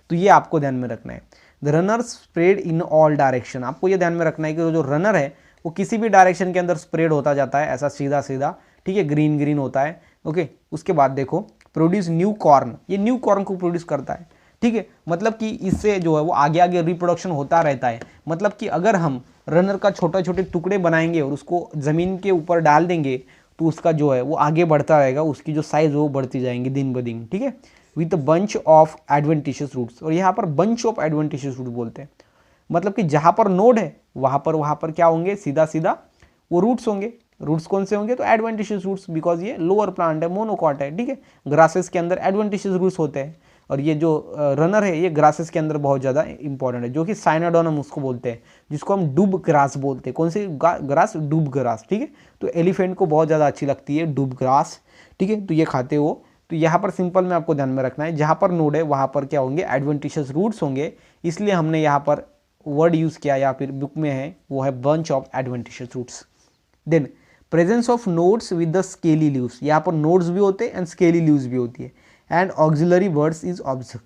Speaker 1: तो ये आपको ध्यान में रखना है। The runner spread in all direction, आपको ये ध्यान में रखना है कि जो रनर है वो किसी भी डायरेक्शन के अंदर स्प्रेड होता जाता है, ऐसा सीधा सीधा, ठीक है, ग्रीन ग्रीन होता है, ओके। उसके बाद देखो प्रोड्यूस न्यू कॉर्न, ये न्यू कॉर्न को प्रोड्यूस करता है, ठीक है। मतलब कि इससे जो है वो आगे आगे रिप्रोडक्शन होता रहता है, मतलब कि अगर हम रनर का छोटे छोटे टुकड़े बनाएंगे और उसको ज़मीन के ऊपर डाल देंगे, तो उसका जो है वो आगे बढ़ता रहेगा, उसकी जो साइज़ वो बढ़ती जाएंगी दिन ब दिन, ठीक है, with bunch of adventitious roots. और यहाँ पर बंच ऑफ एडवेंटिशियस रूट बोलते हैं, मतलब कि जहाँ पर नोड है वहाँ पर क्या होंगे, सीधा सीधा वो रूट्स होंगे। रूट्स कौन से होंगे, तो एडवेंटिशियस रूट्स, बिकॉज ये लोअर प्लांट है, मोनोकॉट है, ठीक है। ग्रासेस के अंदर एडवेंटिशियस रूट्स होते हैं, और ये जो रनर है ये ग्रासेस के अंदर बहुत ज़्यादा इंपॉर्टेंट है, जो कि साइनाडोन हम उसको बोलते हैं, जिसको हम डूब ग्रास बोलते हैं। कौन सी ग्रास, डूब ग्रास, ठीक है। तो एलिफेंट को बहुत ज़्यादा अच्छी लगती है डूब ग्रास, ठीक है, तो ये खाते हो। तो यहाँ पर सिंपल में आपको ध्यान में रखना है, जहाँ पर नोड है वहाँ पर क्या होंगे, एडवेंटिशियस रूट्स होंगे, इसलिए हमने यहाँ पर वर्ड यूज़ किया, या फिर बुक में है वो है bunch of adventitious roots. Then presence of nodes with the scaly leaves, यहाँ पर नोड्स भी होते हैं एंड स्केली लीव्स भी होती है, and auxiliary words is observe,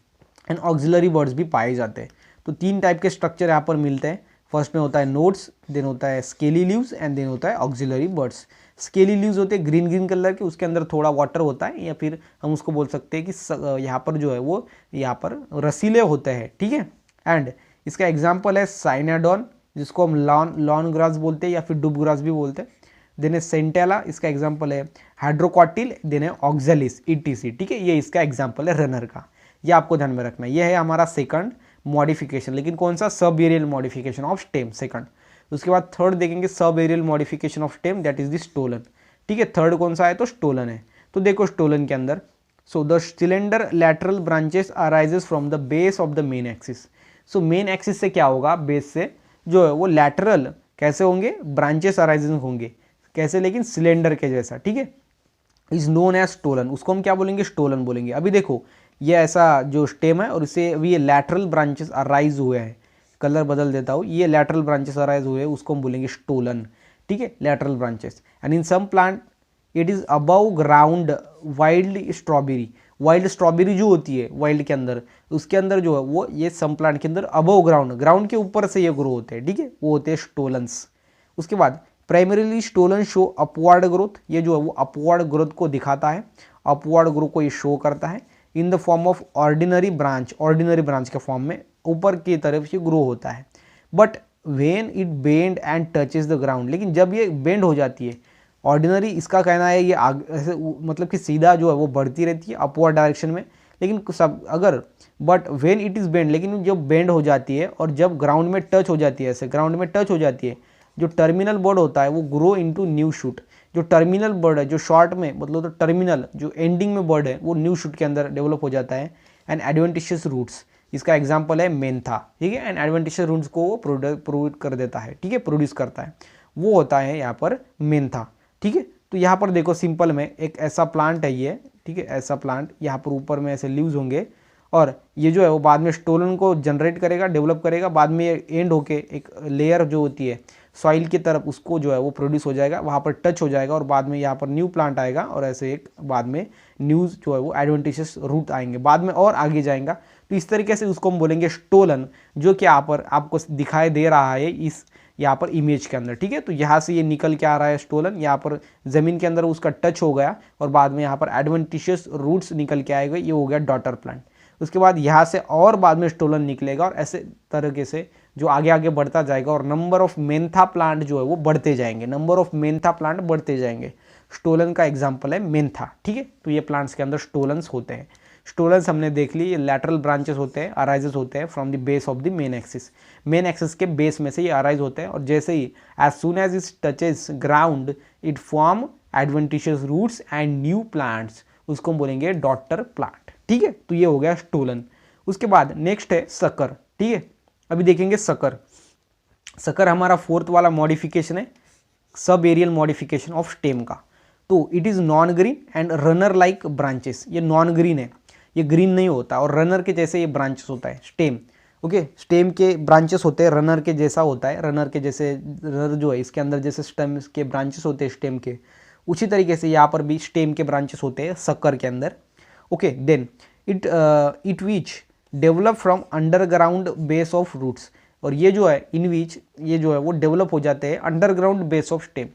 Speaker 1: and auxiliary words भी पाए जाते हैं। तो 3 टाइप के स्ट्रक्चर यहाँ पर मिलते हैं, फर्स्ट में होता है नोड्स, देन होता है स्केली लीव्स, एंड देन होता है ऑक्सिलरी वर्ड्स। स्केली लीव्स होते हैं ग्रीन ग्रीन कलर के, उसके अंदर थोड़ा वाटर होता है, या फिर हम उसको बोल सकते हैं कि यहाँ पर जो है वो यहाँ पर रसीले होते हैं, ठीक है। एंड इसका एग्जाम्पल है साइनाडोन, जिसको हम लॉन ग्रास बोलते हैं या फिर डूब ग्रास भी बोलते हैं। देन है सेंटेला, इसका एग्जाम्पल है हाइड्रोकॉटिल, देन है ऑक्जेलिस ईटीसी, ठीक है। ये इसका एग्जाम्पल है रनर का, ये आपको ध्यान में रखना है। ये है हमारा सेकंड मॉडिफिकेशन, लेकिन कौन सा, sub aerial modification of stem, second. उसके बाद थर्ड देखेंगे sub aerial modification of stem, that is the stolon, ठीक है। थर्ड कौन सा है, तो स्टोलन है। तो देखो स्टोलन के अंदर, so the cylinder lateral branches arises from the base of the main axis. So main axis से क्या होगा, बेस से जो है वो लैटरल कैसे होंगे, ब्रांचेस अराइजिंग होंगे, कैसे, लेकिन सिलेंडर के जैसा, ठीक है, इज नोन एज स्टोलन, उसको हम क्या बोलेंगे, स्टोलन बोलेंगे। अभी देखो ये ऐसा जो स्टेम है और इसे अभी ये लैटरल ब्रांचेस अराइज हुए हैं, कलर बदल देता हूँ, ये लैटरल ब्रांचेस अराइज हुए हैं, उसको हम बोलेंगे स्टोलन, ठीक है, lateral branches. And in some plant it is above ground wild strawberry, wild strawberry जो होती है वाइल्ड के अंदर, उसके अंदर जो है वो ये सम प्लांट के अंदर अबव ग्राउंड, ग्राउंड के ऊपर से ये ग्रो होते हैं, ठीक है, वो होते हैं स्टोलन्स। उसके बाद primarily stolon show upward growth, ये जो है वो अपवर्ड ग्रोथ को दिखाता है, अपवर्ड ग्रोथ को ये शो करता है in the form of ordinary branch, ordinary branch के फॉर्म में ऊपर की तरफ ये ग्रो होता है। But when it bend and touches the ground, लेकिन जब ये बेंड हो जाती है, ऑर्डिनरी इसका कहना है ये ऐसे मतलब कि सीधा जो है वो बढ़ती रहती है अपवर्ड डायरेक्शन में, लेकिन सब अगर but when it is bend, लेकिन जब बेंड हो जाती है और जब ग्राउंड में टच हो जाती है, ऐसे ग्राउंड में टच हो जाती है, जो टर्मिनल बर्ड होता है वो ग्रो इनटू न्यू शूट, जो टर्मिनल बर्ड है, जो शॉर्ट में मतलब तो टर्मिनल जो एंडिंग में बर्ड है वो न्यू शूट के अंदर डेवलप हो जाता है। एंड एडवेंटिशियस रूट्स, इसका एग्जांपल है मेंथा, ठीक है, एंड एडवेंटिशियस रूट्स को वो प्रोड्यूस कर देता है, ठीक है, प्रोड्यूस करता है, वो होता है यहाँ पर मेंथा, ठीक है। तो यहाँ पर देखो सिंपल में एक ऐसा प्लांट है ये, ठीक है, ऐसा प्लांट, यहाँ पर ऊपर में ऐसे लीव्स होंगे और ये जो है वो बाद में स्टोलन को जनरेट करेगा, डेवलप करेगा, बाद में ये एंड होके एक लेयर जो होती है सॉइल की तरफ उसको जो है वो प्रोड्यूस हो जाएगा, वहाँ पर टच हो जाएगा और बाद में यहाँ पर न्यू प्लांट आएगा और ऐसे एक बाद में न्यूज़ जो है वो एडवेंटिशियस रूट आएंगे, बाद में और आगे जाएगा। तो इस तरीके से उसको हम बोलेंगे स्टोलन, जो कि यहाँ पर आपको दिखाई दे रहा है इस यहाँ पर इमेज के अंदर, ठीक है। तो यहाँ से ये निकल के आ रहा है स्टोलन, यहाँ पर ज़मीन के अंदर उसका टच हो गया और बाद में यहाँ पर एडवेंटिशियस रूट्स निकल के आएगा, ये हो गया डॉटर प्लांट। उसके बाद यहाँ से और बाद में स्टोलन निकलेगा और ऐसे तरीके से जो आगे आगे बढ़ता जाएगा और नंबर ऑफ मेंथा प्लांट जो है वो बढ़ते जाएंगे, नंबर ऑफ मेंथा प्लांट बढ़ते जाएंगे। स्टोलन का एग्जाम्पल है मेंथा, ठीक है। तो ये प्लांट्स के अंदर स्टोलन्स होते हैं। स्टोलन्स हमने देख ली, ये लैटरल ब्रांचेस होते हैं, अराइजेस होते हैं from the base of the main axis, main axis के बेस में से ये अराइज होते हैं और जैसे ही as soon as it touches ground it form adventitious roots and new plants, उसको हम बोलेंगे डॉटर प्लांट, ठीक है। तो ये हो गया स्टोलन। उसके बाद नेक्स्ट है सकर, ठीक है। अभी देखेंगे सकर। सकर हमारा फोर्थ वाला मॉडिफिकेशन है, sub aerial modification of stem का। तो it is non green and runner like branches, ये नॉन ग्रीन है, ये ग्रीन नहीं होता और रनर के जैसे ये ब्रांचेस होता है स्टेम, ओके। स्टेम के ब्रांचेस होते हैं, रनर के जैसा होता है, रनर के जैसे, रनर जो है इसके अंदर जैसे स्टेम के ब्रांचेस होते हैं स्टेम के, उसी तरीके से यहाँ पर भी स्टेम के ब्रांचेस होते हैं सकर के अंदर, okay. Then it which develop from underground base of roots, और ये जो है इन विच ये जो है वो डेवलप हो जाते हैं अंडरग्राउंड बेस ऑफ स्टेम,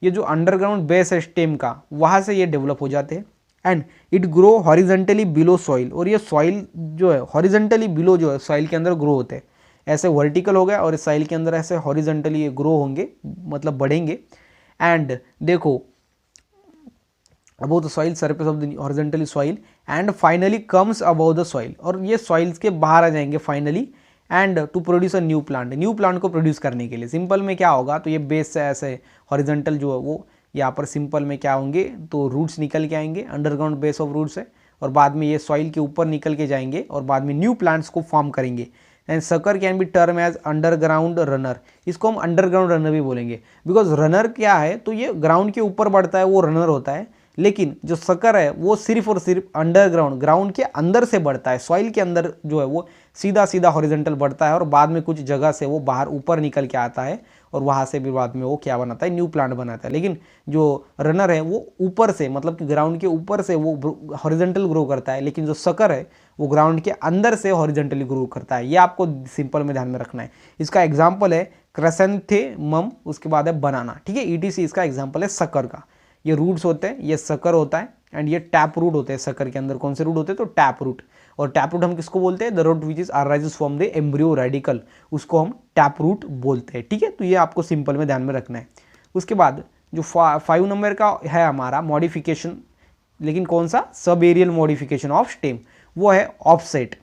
Speaker 1: ये जो अंडरग्राउंड बेस है स्टेम का वहाँ से ये डेवलप हो जाते हैं। And it grow horizontally below soil, और ये सॉइल जो है हॉरिजेंटली बिलो जो है सॉइल के अंदर ग्रो होते हैं, ऐसे वर्टिकल हो गया और इस सॉइल के अंदर ऐसे हॉरिजेंटली ये ग्रो होंगे, मतलब बढ़ेंगे। एंड देखो above the soil, surface of the horizontally soil and finally comes above the soil, और ये सॉइल्स के बाहर आ जाएंगे finally and to produce a new plant, new plant को प्रोड्यूस करने के लिए। सिंपल में क्या होगा, तो ये बेस से ऐसे हॉरिजॉन्टल जो है वो यहाँ पर सिंपल में क्या होंगे, तो रूट्स निकल के आएंगे, अंडरग्राउंड बेस ऑफ रूट्स है, और बाद में ये सॉइल के ऊपर निकल के जाएंगे और बाद में न्यू प्लांट्स को फॉर्म करेंगे। And sucker can be term as underground runner, इसको हम अंडरग्राउंड रनर भी बोलेंगे, बिकॉज रनर क्या है, तो ये ग्राउंड के ऊपर बढ़ता है वो रनर होता है, लेकिन जो सकर है वो सिर्फ और सिर्फ अंडरग्राउंड, ग्राउंड के अंदर से बढ़ता है, सॉइल के अंदर जो है वो सीधा सीधा हॉरिजॉन्टल बढ़ता है और बाद में कुछ जगह से वो बाहर ऊपर निकल के आता है और वहाँ से भी बाद में वो क्या बनाता है, न्यू प्लांट बनाता है। लेकिन जो रनर है वो ऊपर से, मतलब कि ग्राउंड के ऊपर से वो हॉरिजॉन्टल ग्रो करता है, लेकिन जो सकर है वो ग्राउंड के अंदर से हॉरिजॉन्टली ग्रो करता है। ये आपको सिंपल में ध्यान में रखना है। इसका एग्जाम्पल है क्रेसेंथेमम, उसके बाद है बनाना, ठीक है, ईटीसी इसका एग्जाम्पल है सकर का। ये रूट्स होते हैं, ये सकर होता है एंड ये टैप रूट होते हैं। सकर के अंदर कौन से रूट होते हैं, तो टैप रूट, और टैप रूट हम किसको बोलते हैं, the root which is arises from the embryo radical, उसको हम टैप रूट बोलते हैं, ठीक है। तो ये आपको सिंपल में ध्यान में रखना है। उसके बाद जो 5 नंबर का है हमारा मॉडिफिकेशन, लेकिन कौन सा, sub aerial modification of stem, वो है ऑफसेट।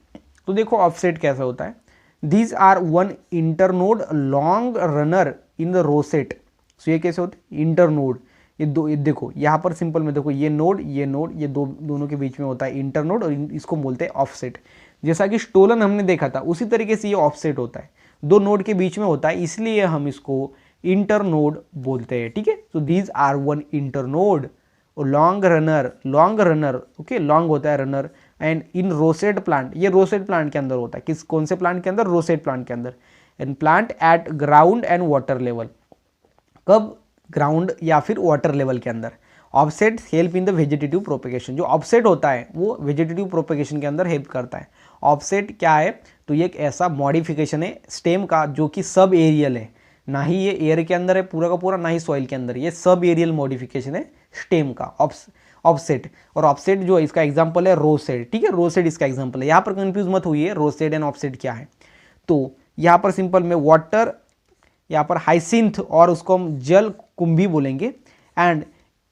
Speaker 1: तो देखो ऑफसेट कैसा होता है, these are one internode long runner in the rosette. So ये कैसे होते हैं, इंटरनोड, ये दो, ये देखो यहाँ पर सिंपल में देखो ये नोड ये दोनों के बीच में होता है इंटरनोड, और इसको बोलते हैं ऑफसेट। जैसा कि स्टोलन हमने देखा था उसी तरीके से ये ऑफसेट होता है, दो नोड के बीच में होता है, इसलिए हम इसको इंटरनोड बोलते हैं, ठीक है। So these are one internode. Long runner, okay, long होता है runner. And in rosette plant, ये रोसेट प्लांट के अंदर होता है, किस कौन से प्लांट के अंदर, रोसेट प्लांट के अंदर। And plant at ground and water level, कब, ग्राउंड या फिर वाटर लेवल के अंदर। Offset help in the vegetative propagation, जो ऑफसेट होता है वो वेजिटेटिव प्रोपेगेशन के अंदर हेल्प करता है। ऑफसेट क्या है, तो ये एक ऐसा मॉडिफिकेशन है स्टेम का जो कि सब एरियल है, ना ही ये एयर के अंदर है पूरा का पूरा, ना ही सॉइल के अंदर, ये सब एरियल मॉडिफिकेशन है स्टेम का, ऑफसेट। और ऑफसेट जो है इसका एग्जांपल है रोसेट, ठीक है, रोसेट इसका एग्जांपल है। यहाँ पर कंफ्यूज मत हुई रोसेट एंड ऑफसेट क्या है। तो यहाँ पर सिंपल में वाटर, यहाँ पर हाइसिंथ और उसको हम जल कुंभी बोलेंगे। एंड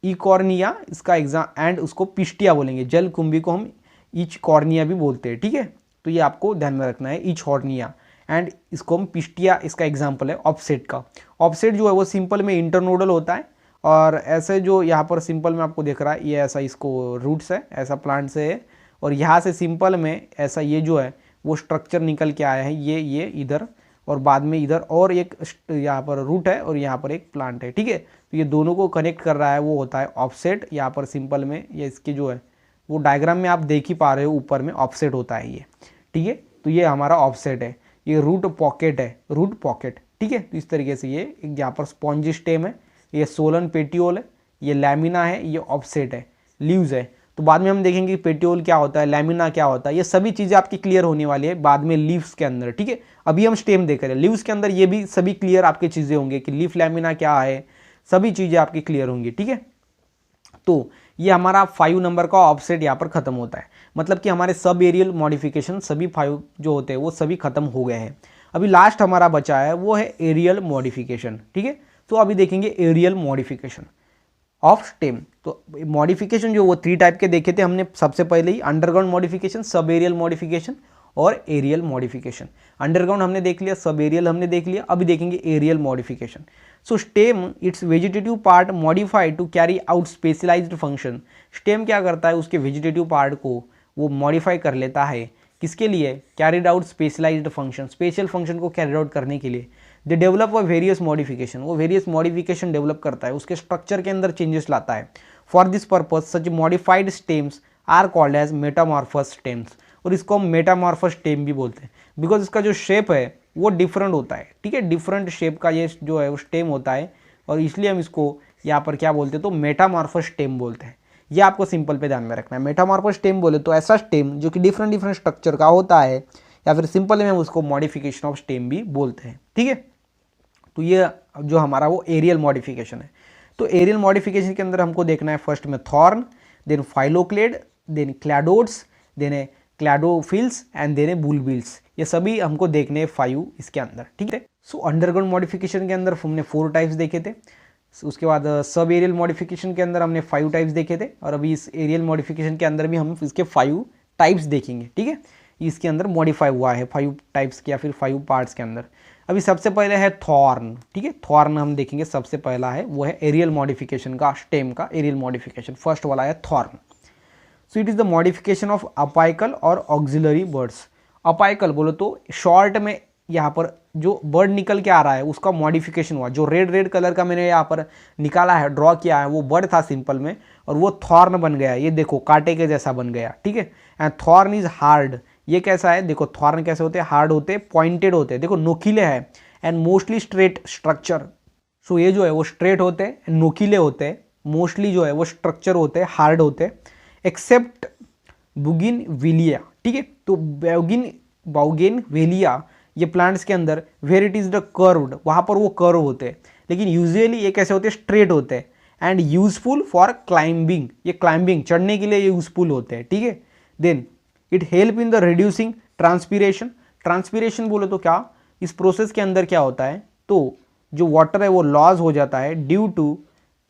Speaker 1: इकॉर्निया इसका एंड उसको पिस्टिया बोलेंगे, जल कुंभी को हम इच कॉर्निया भी बोलते हैं, ठीक है। तो ये आपको ध्यान में रखना है, इच हॉर्निया। एंड इसको हम पिस्टिया, इसका एग्जांपल है ऑफसेट का। ऑफसेट जो है वो सिंपल में इंटरनोडल होता है। और ऐसे जो यहाँ पर सिंपल में आपको दिख रहा है, ये ऐसा इसको रूट्स है, ऐसा प्लांट से है, और यहाँ से सिंपल में ऐसा ये जो है वो स्ट्रक्चर निकल के आया है, ये इधर, और बाद में इधर और एक यहाँ पर रूट है और यहाँ पर एक प्लांट है, ठीक है। तो ये दोनों को कनेक्ट कर रहा है वो होता है ऑफसेट। यहाँ पर सिंपल में ये इसकी जो है वो डायग्राम में आप देख ही पा रहे हो, ऊपर में ऑफसेट होता है ये, ठीक है। तो ये हमारा ऑफसेट है, ये रूट पॉकेट है, रूट पॉकेट, ठीक है। तो इस तरीके से ये यहाँ पर स्पॉन्जी स्टेम है, ये सोलन पेटियोल है, ये लैमिना है, ये ऑफसेट है, लीव्स है। तो बाद में हम देखेंगे कि पेटियोल क्या होता है, लैमिना क्या होता है, ये सभी चीज़ें आपकी क्लियर होने वाली है बाद में लीव्स के अंदर, ठीक है। अभी हम स्टेम देख रहे हैं, लीव्स के अंदर ये भी सभी क्लियर आपकी चीज़ें होंगे कि लीफ लैमिना क्या है, सभी चीज़ें आपकी क्लियर होंगी, ठीक है। तो ये हमारा 5 नंबर का ऑफसेट यहाँ पर खत्म होता है, मतलब कि हमारे सब एरियल मॉडिफिकेशन सभी 5 जो होते हैं वो सभी खत्म हो गए हैं। अभी लास्ट हमारा बचा है वो है एरियल मॉडिफिकेशन, ठीक है। तो अभी देखेंगे एरियल मॉडिफिकेशन ऑफ स्टेम। तो मॉडिफिकेशन जो वो 3 टाइप के देखे थे हमने सबसे पहले ही, underground modification, sub aerial modification और एरियल मॉडिफिकेशन। अंडरग्राउंड हमने देख लिया, सब एरियल हमने देख लिया, अभी देखेंगे aerial modification. So stem it's vegetative part modified to carry out specialised function. Stem क्या करता है, उसके वेजिटेटिव पार्ट को वो मॉडिफाई कर लेता है, किसके लिए, carried out specialised function, special function को कैरिड आउट करने के लिए। They develop a various modification, वो वेरियस मॉडिफिकेशन डेवलप करता है, उसके स्ट्रक्चर के अंदर चेंजेस लाता है। For this purpose such modified stems are called as metamorphous stems, और इसको हम मेटामॉर्फस स्टेम भी बोलते हैं, बिकॉज इसका जो शेप है वो डिफरेंट होता है, ठीक है, डिफरेंट शेप का ये जो है वो स्टेम होता है, और इसलिए हम इसको यहाँ पर क्या बोलते हैं, तो मेटामॉर्फस स्टेम बोलते हैं। ये आपको सिंपल पे ध्यान में रखना है। मेटामॉर्फस स्टेम बोले तो ऐसा स्टेम जो कि डिफरेंट स्ट्रक्चर का होता है, या फिर सिंपल में हम उसको मॉडिफिकेशन ऑफ स्टेम भी बोलते हैं, ठीक है। तो ये जो हमारा वो एरियल मॉडिफिकेशन है। तो एरियल मॉडिफिकेशन के अंदर हमको देखना है फर्स्ट में thorn, then phylloclade, then cladodes, then है क्लैडोफिल्स एंड देन है बुलबिल्स। ये सभी हमको देखने हैं 5 इसके अंदर, ठीक है। सो अंडरग्राउंड मॉडिफिकेशन के अंदर हमने 4 टाइप्स देखे थे, उसके बाद सब एरियल मॉडिफिकेशन के अंदर हमने 5 टाइप्स देखे थे, और अभी इस एरियल मॉडिफिकेशन के अंदर भी हम इसके 5 टाइप्स देखेंगे, ठीक है। इसके अंदर मॉडिफाई हुआ है 5 टाइप्स के या फिर 5 पार्ट्स के अंदर। अभी सबसे पहले है थॉर्न, ठीक है, थॉर्न हम देखेंगे सबसे पहला है, वो है एरियल मॉडिफिकेशन का, स्टेम का एरियल मॉडिफिकेशन। फर्स्ट वाला है thorn. So it is the modification of apical और ऑक्सिलरी बर्ड्स। अपाइकल बोलो तो शॉर्ट में यहाँ पर जो बर्ड निकल के आ रहा है उसका मॉडिफिकेशन हुआ, जो रेड कलर का मैंने यहाँ पर निकाला है, ड्रॉ किया है, वो बर्ड था सिंपल में, और वो थॉर्न बन गया, ये देखो कांटे के जैसा बन गया, ठीक है। एंड थॉर्न इज हार्ड, ये कैसा है, देखो थॉर्न कैसे होते हैं, हार्ड होते हैं, पॉइंटेड होते हैं, देखो नोकीले हैं, एंड मोस्टली स्ट्रेट स्ट्रक्चर। सो ये जो है वो स्ट्रेट होते हैं, नोकीले होते हैं, मोस्टली जो है वो स्ट्रक्चर होते हैं, हार्ड होते हैं, एक्सेप्ट बुगिनविलिया, ठीक है। तो बाउगेनविलिया ये प्लांट्स के अंदर where it is the curved, वहाँ पर वो कर्व होते हैं, लेकिन यूजुअली ये कैसे होते हैं, स्ट्रेट होते हैं, एंड यूजफुल फॉर क्लाइंबिंग, ये क्लाइंबिंग चढ़ने के लिए यूजफुल होते हैं, ठीक है। Then it help in the reducing transpiration. Transpiration बोलो तो क्या, इस प्रोसेस के अंदर क्या होता है, तो जो वाटर है वो लॉस हो जाता है ड्यू टू,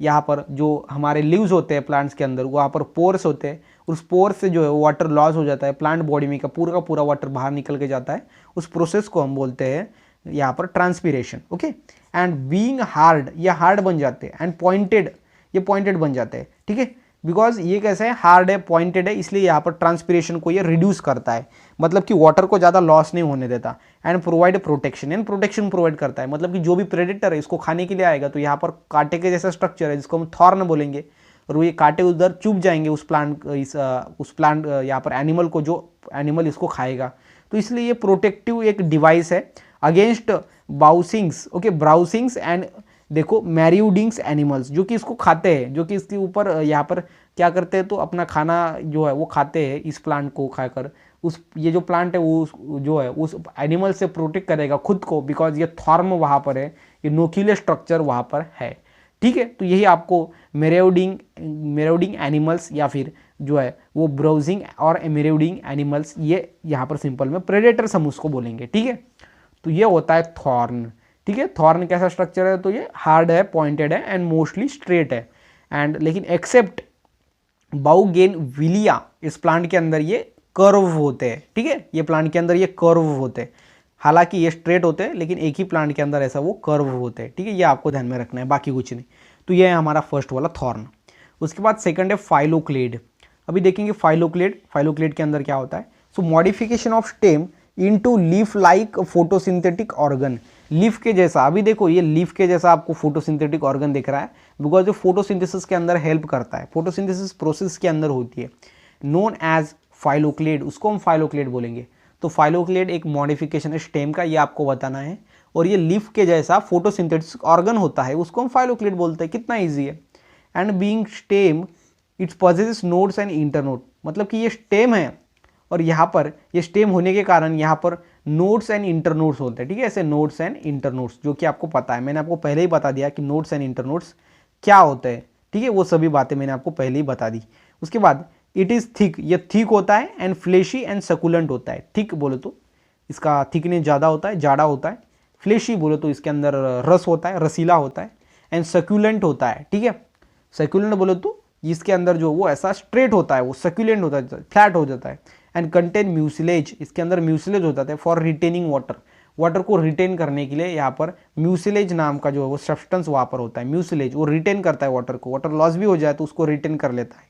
Speaker 1: यहाँ पर जो हमारे लीव्स होते हैं प्लांट्स के अंदर, वहाँ पर पोर्स होते हैं, उस पोर्स से जो है वाटर लॉस हो जाता है, प्लांट बॉडी में का पूरा वाटर बाहर निकल के जाता है, उस प्रोसेस को हम बोलते हैं यहाँ पर transpiration, okay. And being hard, ये हार्ड बन जाते हैं, एंड पॉइंटेड, ये पॉइंटेड बन जाते हैं, ठीक है। बिकॉज ये कैसे है, हार्ड है, पॉइंटेड है, इसलिए यहाँ पर ट्रांसपिरेशन को ये रिड्यूस करता है, मतलब कि वाटर को ज़्यादा लॉस नहीं होने देता। And provide protection, and protection provide करता है, मतलब कि जो भी प्रेडेटर है इसको खाने के लिए आएगा तो यहाँ पर कांटे के जैसा स्ट्रक्चर है जिसको हम थॉर्न बोलेंगे, और वो ये कांटे उधर चुभ जाएंगे उस प्लांट यहाँ पर एनिमल को, जो एनिमल इसको खाएगा। तो इसलिए ये प्रोटेक्टिव एक डिवाइस है अगेंस्ट बाउसिंग्स, ओके, ब्राउसिंग्स एंड देखो मैरियोडिंग्स एनिमल्स, जो कि इसको खाते हैं, जो कि इसके ऊपर यहाँ पर क्या करते हैं, तो अपना खाना जो है वो खाते हैं इस प्लांट को खाकर। उस ये जो प्लांट है वो जो है उस एनिमल से प्रोटेक्ट करेगा खुद को, बिकॉज ये थॉर्म वहाँ पर है, ये नोक्यूलर स्ट्रक्चर वहाँ पर है, ठीक है। तो यही आपको मेरोडिंग एनिमल्स या फिर जो है वो ब्राउजिंग और मेरोडिंग एनिमल्स, ये यहाँ पर सिंपल में प्रेडेटर्स हम उसको बोलेंगे, ठीक है। तो ये होता है थॉर्न, ठीक है। थॉर्न कैसा स्ट्रक्चर है, तो ये हार्ड है, पॉइंटेड है एंड मोस्टली स्ट्रेट है, एंड लेकिन एक्सेप्ट बाउगेनविलिया, इस प्लांट के अंदर ये कर्व होते हैं, ठीक है। ये प्लांट के अंदर ये कर्व होते हैं, हालांकि ये स्ट्रेट होते हैं लेकिन एक ही प्लांट के अंदर ऐसा वो कर्व होते हैं, ठीक है। ये आपको ध्यान में रखना है, बाकी कुछ नहीं। तो ये है हमारा फर्स्ट वाला थॉर्न। उसके बाद सेकंड है फाइलोक्लेड। अभी देखेंगे फाइलोक्लेड के अंदर क्या होता है। So modification of stem into leaf like photosynthetic organ, leaf के जैसा। अभी देखो ये लीफ के जैसा आपको फोटोसिंथेटिक ऑर्गन दिख रहा है, बिकॉज जो फोटोसिंथेसिस के अंदर हेल्प करता है, फोटोसिंथेसिस प्रोसेस के अंदर होती है, नोन एज फाइलोक्लेड, उसको हम फाइलोक्लेड बोलेंगे। तो फाइलोक्लेड एक मॉडिफिकेशन है स्टेम का, ये आपको बताना है। और ये लीफ के जैसा फोटोसिंथेटिक ऑर्गन होता है, उसको हम फाइलोक्लेड बोलते हैं। कितना ईजी है। And being stem it's possesses nodes and internode, मतलब कि ये स्टेम है और यहाँ पर ये स्टेम होने के कारण यहाँ पर नोड्स एंड इंटरनोड्स होते हैं, ठीक है। ऐसे नोड्स एंड इंटरनोड्स जो कि आपको पता है, मैंने आपको पहले ही बता दिया कि नोड्स एंड इंटरनोड्स क्या होते हैं, ठीक है। वो सभी बातें मैंने आपको पहले ही बता दी। उसके बाद इट इज़ थिक, ये थिक होता है, एंड फ्लेशी एंड सकुलेंट होता है। थिक बोलो तो इसका थिकनेस ज़्यादा होता है, जाड़ा होता है। फ्लेशी बोलो तो इसके अंदर रस होता है, रसीला होता है। एंड सकुलेंट होता है, ठीक है। सकुलेंट बोलो तो इसके अंदर जो वो ऐसा स्ट्रेट होता है, वो सकुलेंट होता है, फ्लैट हो जाता है। एंड कंटेन म्यूसिलेज, इसके अंदर म्यूसिलेज होता है फॉर रिटेनिंग वाटर, वाटर को रिटेन करने के लिए यहाँ पर म्यूसिलेज नाम का जो है वो सब्सटेंस वहाँ पर होता है। म्यूसिलेज वो रिटेन करता है वाटर को, वाटर लॉस भी हो जाए तो उसको रिटेन कर लेता है।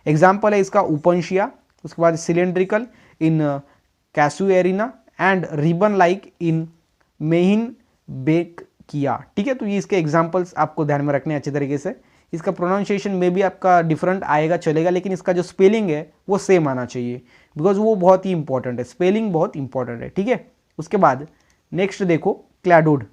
Speaker 1: एग्जाम्पल है इसका उपनशिया, उसके बाद cylindrical in casuarina and ribbon like in मेहिन बेक किया, ठीक है। तो ये इसके एग्जाम्पल्स आपको ध्यान में रखने अच्छे तरीके से। इसका प्रोनाउंसिएशन में भी आपका डिफरेंट आएगा चलेगा, लेकिन इसका जो स्पेलिंग है वो सेम आना चाहिए, बिकॉज वो बहुत ही इंपॉर्टेंट है, स्पेलिंग बहुत इंपॉर्टेंट है, ठीक है। उसके बाद नेक्स्ट देखो क्लैडोड।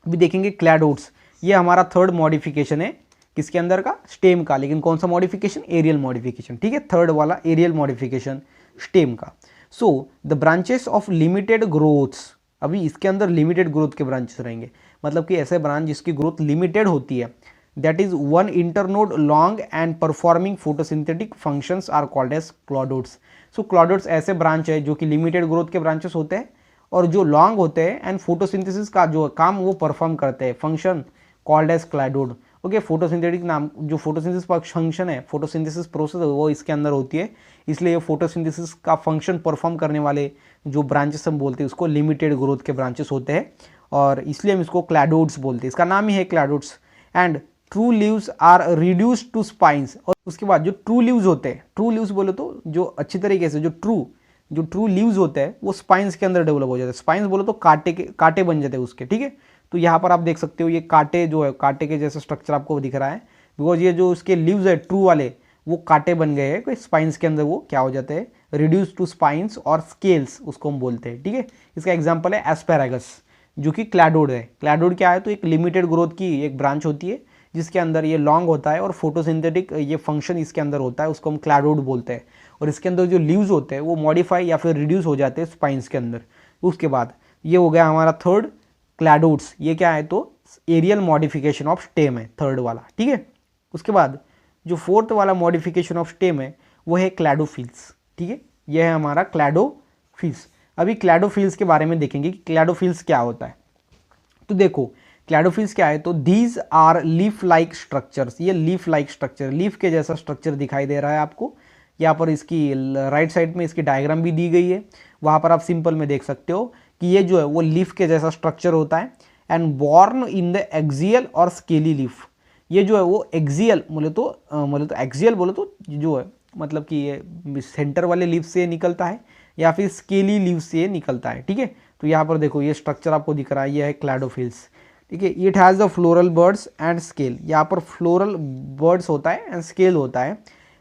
Speaker 1: अभी देखेंगे क्लैडोड्स, ये हमारा थर्ड मॉडिफिकेशन है किसके अंदर का, स्टेम का। लेकिन कौन सा मॉडिफिकेशन, एरियल मॉडिफिकेशन, ठीक है। थर्ड वाला एरियल मॉडिफिकेशन स्टेम का। So the branches of limited growths, अभी इसके अंदर लिमिटेड ग्रोथ के ब्रांचेस रहेंगे, मतलब कि ऐसे ब्रांच जिसकी ग्रोथ लिमिटेड होती है, that is one internode long and performing photosynthetic functions are called as cladodes. So cladodes ऐसे ब्रांच है जो कि लिमिटेड ग्रोथ के ब्रांचेस होते हैं और जो लॉन्ग होते हैं एंड फोटोसिंथेसिस का जो काम वो परफॉर्म करते हैं, function called as cladode, okay. Photosynthetic नाम जो फोटोसिंथेसिस फंक्शन है, फोटोसिंथेसिस प्रोसेस वो इसके अंदर होती है, इसलिए ये फोटोसिंथेसिस का फंक्शन परफॉर्म करने वाले जो ब्रांचेस हम बोलते हैं उसको लिमिटेड ग्रोथ के ब्रांचेस होते हैं, और इसलिए हम इसको क्लैडोड्स बोलते हैं, इसका नाम ही है cladodes. And true leaves are reduced to spines, और उसके बाद जो ट्रू लीव्स होते हैं, ट्रू लीव्स बोलो तो जो अच्छी तरीके से जो ट्रू लीव्स होते हैं वो स्पाइंस के अंदर डेवलप हो जाते हैं। स्पाइंस बोलो तो कांटे बन जाते हैं उसके, ठीक है। तो यहाँ पर आप देख सकते हो ये कांटे जो है, कांटे के जैसा स्ट्रक्चर आपको दिख रहा है, बिकॉज ये जो उसके लीव्स है ट्रू वाले वो कांटे बन गए हैं, स्पाइंस के अंदर वो क्या हो जाते हैं, रिड्यूस टू स्पाइंस और स्केल्स उसको हम बोलते हैं, ठीक है। इसका एग्जाम्पल है एस्पेरागस जो कि क्लैडोड है। क्लैडोड क्या है, तो एक लिमिटेड ग्रोथ की एक ब्रांच होती है जिसके अंदर ये लॉन्ग होता है और फोटोसिंथेटिक ये फंक्शन इसके अंदर होता है, उसको हम क्लैडोड बोलते हैं। और इसके अंदर जो लीव्स होते हैं वो मॉडिफाई या फिर रिड्यूस हो जाते हैं स्पाइंस के अंदर। उसके बाद ये हो गया हमारा थर्ड क्लैडोड्स, ये क्या है तो एरियल मॉडिफिकेशन ऑफ स्टेम है थर्ड वाला, ठीक है। उसके बाद जो फोर्थ वाला मॉडिफिकेशन ऑफ स्टेम है वो है क्लैडोफिल्स, ठीक है। यह है हमारा क्लैडोफिल्स। अभी क्लैडोफिल्स के बारे में देखेंगे कि क्लैडोफिल्स क्या होता है। तो देखो क्लैडोफिल्स क्या है, तो these are leaf like structures, ये लीफ लाइक स्ट्रक्चर, लीफ के जैसा स्ट्रक्चर दिखाई दे रहा है आपको। यहाँ पर इसकी राइट साइड में इसकी डायग्राम भी दी गई है, वहाँ पर आप सिंपल में देख सकते हो कि ये जो है वो लीफ के जैसा स्ट्रक्चर होता है। And born in the axial और स्केली लीफ, ये जो है वो एक्सियल बोले तो एक्सियल बोले तो जो है मतलब कि ये सेंटर वाले लीफ से निकलता है या फिर स्केली लीफ से निकलता है, ठीक है। तो यहाँ पर देखो ये स्ट्रक्चर आपको दिख रहा है, ये है क्लैडोफिल्स, ठीक है। It has the floral birds and scale, यहाँ पर फ्लोरल बर्ड्स होता है एंड स्केल होता है।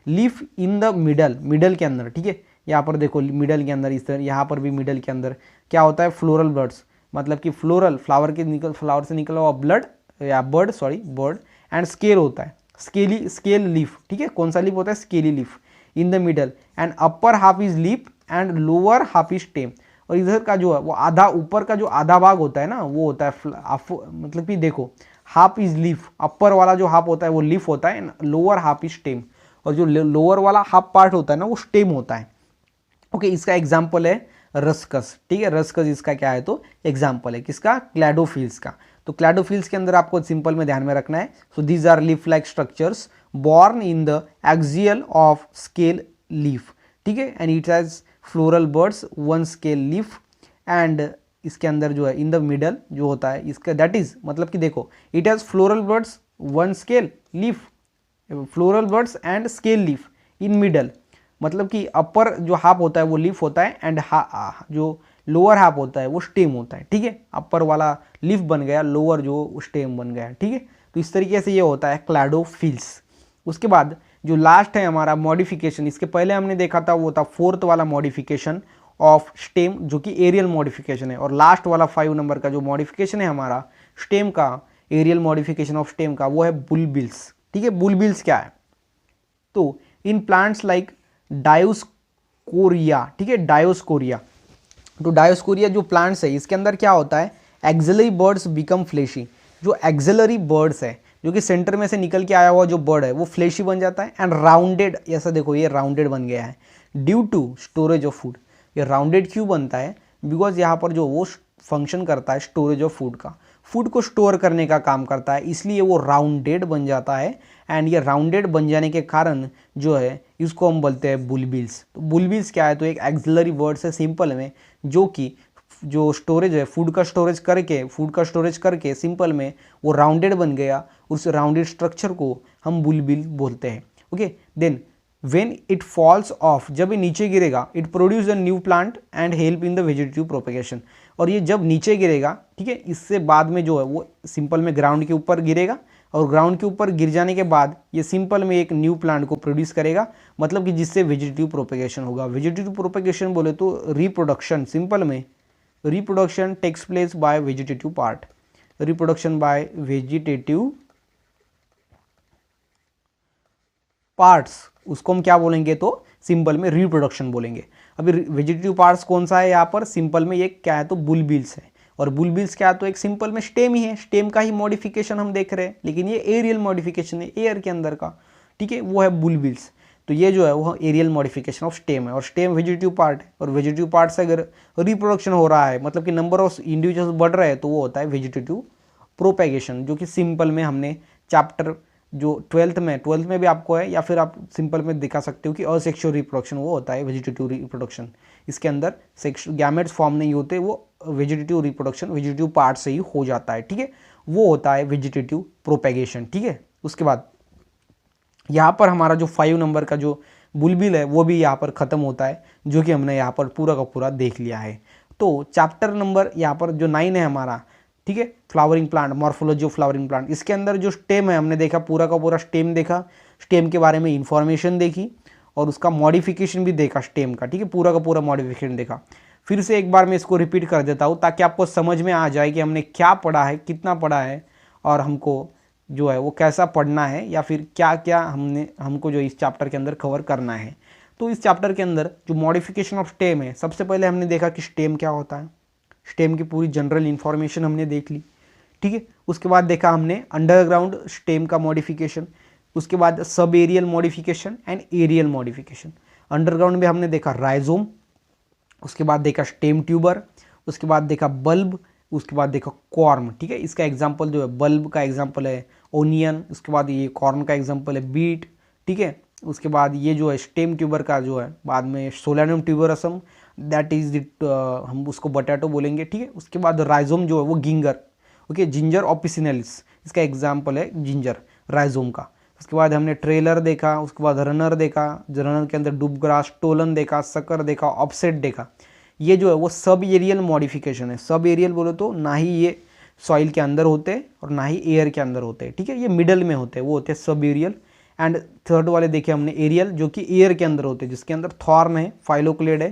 Speaker 1: लीफ इन द मिडल के अंदर, ठीक है। यहाँ पर देखो मिडल के अंदर इस तरह, यहाँ पर भी मिडल के अंदर क्या होता है, फ्लोरल बर्ड्स, मतलब कि फ्लावर से निकला हुआ बर्ड एंड स्केल होता है, स्केल लीफ, ठीक है। कौन सा लीफ होता है, scaly leaf in the middle and upper half is leaf and lower half is stem. और इधर का जो है वो आधा, ऊपर का जो आधा भाग होता है ना वो होता है मतलब कि देखो हाफ इज लीफ, अपर वाला जो हाफ होता है वो लीफ होता है, लोअर हाफ इज स्टेम, और जो लोअर वाला हाफ पार्ट होता है ना वो स्टेम होता है। ओके, इसका एग्जाम्पल है रस्कस, ठीक है। रस्कस इसका क्या है तो एग्जाम्पल है किसका, क्लैडोफिल्स का। तो क्लैडोफिल्स के अंदर आपको सिंपल में ध्यान में रखना है, so these are leaf like structures born in the axial of scale leaf, ठीक है। And it has floral buds, one scale leaf and इसके अंदर जो है इन द मिडल जो होता है इसका, दैट इज मतलब कि देखो it has floral buds, one scale leaf, floral birds and scale leaf in middle, मतलब कि अपर जो हाफ होता है वो लीफ होता है एंड जो लोअर हाफ होता है वो स्टेम होता है, ठीक है। अपर वाला लीफ बन गया, लोअर जो स्टेम बन गया, ठीक है। तो इस तरीके से ये होता है क्लैडोफिल्स। उसके बाद जो लास्ट है हमारा मॉडिफिकेशन, इसके पहले हमने देखा था वो था फोर्थ वाला मॉडिफिकेशन ऑफ स्टेम जो कि एरियल मॉडिफिकेशन है, और लास्ट वाला 5 नंबर का जो मॉडिफिकेशन है हमारा स्टेम का, एरियल मॉडिफिकेशन ऑफ स्टेम का, वो है बुलबिल्स, ठीक है। बुलबिल्स क्या है तो इन प्लांट्स लाइक डायोस्कोरिया, ठीक है, डायोस्कोरिया। तो डायोस्कोरिया जो प्लांट्स है इसके अंदर क्या होता है, एक्सिलरी बर्ड्स बिकम फ्लेशी, जो एक्सिलरी बर्ड्स है जो कि सेंटर में से निकल के आया हुआ जो बर्ड है वो फ्लेशी बन जाता है एंड राउंडेड, ऐसा देखो ये राउंडेड बन गया है due to storage of food. ये राउंडेड क्यों बनता है, बिकॉज यहाँ पर जो वो फंक्शन करता है स्टोरेज ऑफ फूड का, फूड को स्टोर करने का काम करता है, इसलिए वो राउंडेड बन जाता है। एंड ये राउंडेड बन जाने के कारण जो है इसको हम बोलते हैं बुलबिल्स। तो बुलबिल्स क्या है तो एक एक्सिलरी वर्ड है सिंपल में, जो कि जो स्टोरेज है फूड का स्टोरेज करके सिंपल में वो राउंडेड बन गया, उस राउंडेड स्ट्रक्चर को हम बुलबिल बोलते हैं। Okay, then when it falls off, जब ये नीचे गिरेगा, it produce a new plant and help in the vegetative propagation. और ये जब नीचे गिरेगा, ठीक है, इससे बाद में जो है वो सिंपल में ग्राउंड के ऊपर गिरेगा, और ग्राउंड के ऊपर गिर जाने के बाद ये सिंपल में एक न्यू प्लांट को प्रोड्यूस करेगा, मतलब कि जिससे वेजिटेटिव प्रोपेगेशन होगा। वेजिटेटिव प्रोपेगेशन बोले तो रिप्रोडक्शन, सिंपल में reproduction takes place by vegetative part, reproduction by vegetative parts, उसको हम क्या बोलेंगे तो सिंपल में रिप्रोडक्शन बोलेंगे। अभी वेजिटेटिव पार्ट्स कौन सा है यहाँ पर, सिंपल में ये क्या है तो बुलबिल्स है, और बुलबिल्स क्या है तो एक सिंपल में स्टेम ही है, स्टेम का ही मॉडिफिकेशन हम देख रहे हैं, लेकिन ये एरियल मॉडिफिकेशन है एयर के अंदर का, ठीक है, वो है बुलबिल्स। तो ये जो है वो एरियल मॉडिफिकेशन ऑफ स्टेम है, और स्टेम वेजिटेटिव पार्ट है, और वेजिटेटिव पार्ट से अगर रिप्रोडक्शन हो रहा है मतलब कि नंबर ऑफ इंडिविजुअल्स बढ़ रहे हैं तो वो होता है वेजिटेटिव प्रोपेगेशन, जो कि सिंपल में हमने चैप्टर जो 12th में भी आपको है, या फिर आप सिंपल में दिखा सकते हो कि असेक्सुअल रिप्रोडक्शन वो होता है वेजिटेटिव रिप्रोडक्शन। इसके अंदर गैमेट्स फॉर्म नहीं होते, वो वेजिटेटिव रिप्रोडक्शन वेजिटेटिव पार्ट से ही हो जाता है, ठीक है, वो होता है वेजिटेटिव प्रोपेगेशन, ठीक है। उसके बाद यहाँ पर हमारा जो 5 नंबर का जो बुलबिल है वो भी यहाँ पर ख़त्म होता है, जो कि हमने यहाँ पर पूरा का पूरा देख लिया है। तो चैप्टर नंबर यहाँ पर जो 9 है हमारा, ठीक है, flowering plant, morphology of flowering plant, इसके अंदर जो स्टेम है हमने देखा, पूरा का पूरा स्टेम देखा, स्टेम के बारे में इंफॉर्मेशन देखी, और उसका मॉडिफिकेशन भी देखा स्टेम का, ठीक है, पूरा का पूरा मॉडिफिकेशन देखा। फिर से एक बार मैं इसको रिपीट कर देता हूँ ताकि आपको समझ में आ जाए कि हमने क्या पढ़ा है, कितना पढ़ा है, और हमको जो है वो कैसा पढ़ना है, या फिर क्या क्या हमको जो इस चैप्टर के अंदर कवर करना है। तो इस चैप्टर के अंदर जो मॉडिफिकेशन ऑफ स्टेम है, सबसे पहले हमने देखा कि स्टेम क्या होता है, स्टेम की पूरी जनरल इन्फॉर्मेशन हमने देख ली, ठीक है। उसके बाद देखा हमने अंडरग्राउंड स्टेम का मॉडिफिकेशन, उसके बाद sub aerial modification and aerial modification. Underground में हमने देखा राइजोम, उसके बाद देखा स्टेम ट्यूबर, उसके बाद देखा बल्ब, उसके बाद देखा कॉर्न, ठीक है। इसका एग्जाम्पल जो है बल्ब का एग्जाम्पल है ओनियन, उसके बाद ये कॉर्न का एग्जाम्पल है बीट, ठीक है। उसके बाद ये जो है स्टेम ट्यूबर का जो है बाद में सोलानियम ट्यूबरसम, दैट इज हम उसको बटाटो बोलेंगे, ठीक है। उसके बाद राइजोम जो है वो गिंगर, ओके, जिंजर ऑपिसिनलिस, इसका एग्जाम्पल है जिंजर। राइजोम का। उसके बाद हमने ट्रेलर देखा, उसके बाद रनर देखा, रनर के अंदर डुबग्रास, टोलन देखा, सकर देखा, ऑफसेट देखा। ये जो है वो सब एरियल मॉडिफिकेशन है। सब एरियल बोलो तो ना ही ये सॉइल के अंदर होते और ना ही एयर के अंदर होते, ठीक है, ये मिडल में होते हैं, वो होते हैं सब एरियल। एंड थर्ड वाले देखे हमने एरियल, जो कि एयर के अंदर होते हैं, जिसके अंदर थॉर्न है, फाइलोक्लेड है,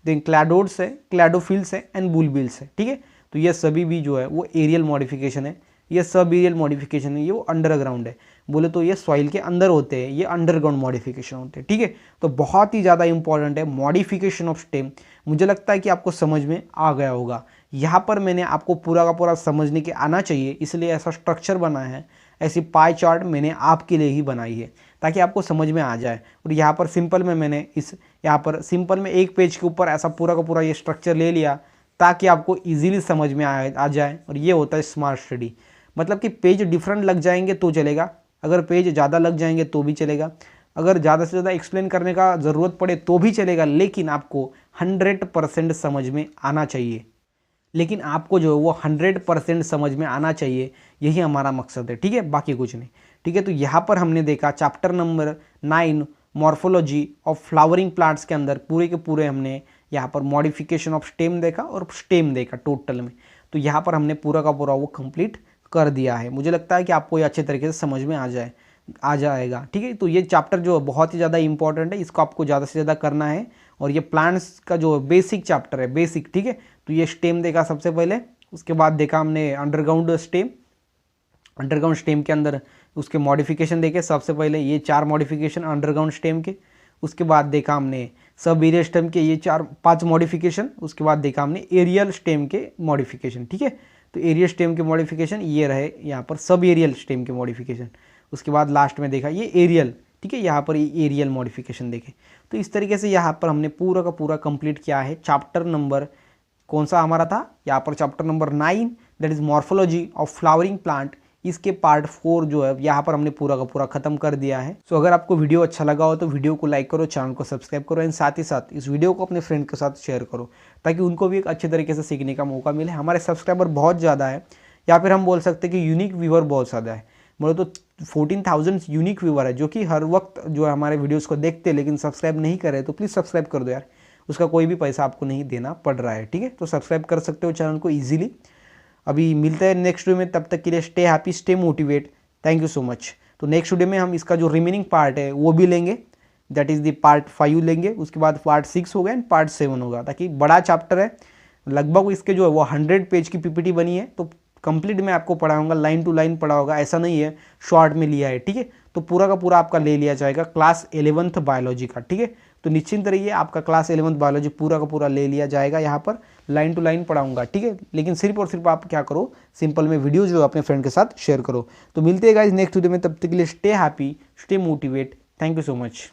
Speaker 1: देन क्लैडोड्स है, क्लैडोफिल्स है एंड बुलबिल्स है, ठीक है। तो ये सभी भी जो है वो एरियल मॉडिफिकेशन है। ये सब एरियल मॉडिफिकेशन है, ये वो अंडरग्राउंड है, बोले तो ये सॉइल के अंदर होते हैं, ये अंडरग्राउंड मॉडिफिकेशन होते हैं, ठीक है। तो बहुत ही ज़्यादा इंपॉर्टेंट है मॉडिफिकेशन ऑफ स्टेम। मुझे लगता है कि आपको समझ में आ गया होगा। यहाँ पर मैंने आपको पूरा का पूरा समझने के आना चाहिए, इसलिए ऐसा स्ट्रक्चर बना है, ऐसी पाई चार्ट मैंने आपके लिए ही बनाई है ताकि आपको समझ में आ जाए। और यहाँ पर सिंपल में मैंने यहाँ पर सिंपल में एक पेज के ऊपर ऐसा पूरा का पूरा ये स्ट्रक्चर ले लिया ताकि आपको इजीली समझ में आ जाए। और ये होता है स्मार्ट स्टडी, मतलब कि पेज डिफरेंट लग जाएंगे तो चलेगा, अगर पेज ज़्यादा लग जाएंगे तो भी चलेगा, अगर ज़्यादा से ज़्यादा एक्सप्लेन करने का ज़रूरत पड़े तो भी चलेगा, लेकिन आपको 100% समझ में आना चाहिए। लेकिन आपको जो है वो 100% समझ में आना चाहिए, यही हमारा मकसद है, ठीक है, बाकी कुछ नहीं, ठीक है। तो यहाँ पर हमने देखा chapter number 9 morphology of flowering plants के अंदर पूरे के पूरे हमने यहाँ पर मॉडिफिकेशन ऑफ स्टेम देखा और स्टेम देखा टोटल में। तो यहाँ पर हमने पूरा का पूरा वो कंप्लीट कर दिया है। मुझे लगता है कि आपको ये अच्छे तरीके से समझ में आ जाएगा, ठीक है। तो ये चैप्टर जो है बहुत ही ज़्यादा इंपॉर्टेंट है, इसको आपको ज़्यादा से ज़्यादा करना है। और ये प्लांट्स का जो बेसिक चैप्टर है, बेसिक, ठीक है। तो ये स्टेम देखा सबसे पहले, उसके बाद देखा हमने अंडरग्राउंड स्टेम, अंडरग्राउंड स्टेम के अंदर उसके मॉडिफिकेशन देखे सबसे पहले, ये 4 मॉडिफिकेशन अंडरग्राउंड स्टेम के। उसके बाद देखा हमने सब एरियल स्टेम के ये 4-5 मॉडिफिकेशन। उसके बाद देखा हमने एरियल स्टेम के मॉडिफिकेशन, ठीक है। तो एरियल स्टेम के मॉडिफिकेशन ये रहे यहाँ पर सब एरियल स्टेम के मॉडिफिकेशन। उसके बाद लास्ट में देखा ये एरियल, ठीक है, यहाँ पर ये एरियल मॉडिफिकेशन देखे। तो इस तरीके से यहाँ पर हमने पूरा का पूरा कंप्लीट किया है। चैप्टर नंबर कौन सा हमारा था यहाँ पर, chapter number 9, that is morphology of flowering plant. इसके पार्ट 4 जो है यहाँ पर हमने पूरा का पूरा खत्म कर दिया है। सो अगर आपको वीडियो अच्छा लगा हो तो वीडियो को लाइक करो, चैनल को सब्सक्राइब करो, एंड साथ ही साथ इस वीडियो को अपने फ्रेंड के साथ शेयर करो ताकि उनको भी एक अच्छे तरीके से सीखने का मौका मिले। हमारे सब्सक्राइबर बहुत ज़्यादा है, या फिर हम बोल सकते हैं कि यूनिक व्यूअर बहुत ज़्यादा है। बोले तो 14,000 यूनिक व्यूअर है जो कि हर वक्त जो है हमारे वीडियोज़ को देखते हैं, लेकिन सब्सक्राइब नहीं करे तो प्लीज़ सब्सक्राइब कर दो यार, उसका कोई भी पैसा आपको नहीं देना पड़ रहा है, ठीक है। तो सब्सक्राइब कर सकते हो चैनल को ईजिली। अभी मिलते हैं नेक्स्ट वीडियो में, तब तक के लिए stay happy, stay motivate, thank you so much. तो नेक्स्ट वीडियो में हम इसका जो रिमेनिंग पार्ट है वो भी लेंगे, दैट इज़ द पार्ट 5 लेंगे। उसके बाद पार्ट 6 होगा एंड पार्ट 7 होगा, ताकि बड़ा चैप्टर है, लगभग इसके जो है वो 100 पेज की पीपीटी बनी है। तो कंप्लीट मैं आपको पढ़ाऊंगा, लाइन टू लाइन पढ़ा होगा, ऐसा नहीं है शॉर्ट में लिया है, ठीक है। तो पूरा का पूरा आपका ले लिया जाएगा क्लास 11th बायोलॉजी का, ठीक है। तो निश्चिंत रहिए, आपका क्लास 11th बायोलॉजी पूरा का पूरा ले लिया जाएगा, यहाँ पर लाइन टू लाइन पढ़ाऊंगा, ठीक है। लेकिन सिर्फ और सिर्फ आप क्या करो, सिंपल में वीडियो जो अपने फ्रेंड के साथ शेयर करो। तो मिलते हैं गाइस नेक्स्ट वीडियो में, तब तक के लिए stay happy, stay motivate, thank you so much.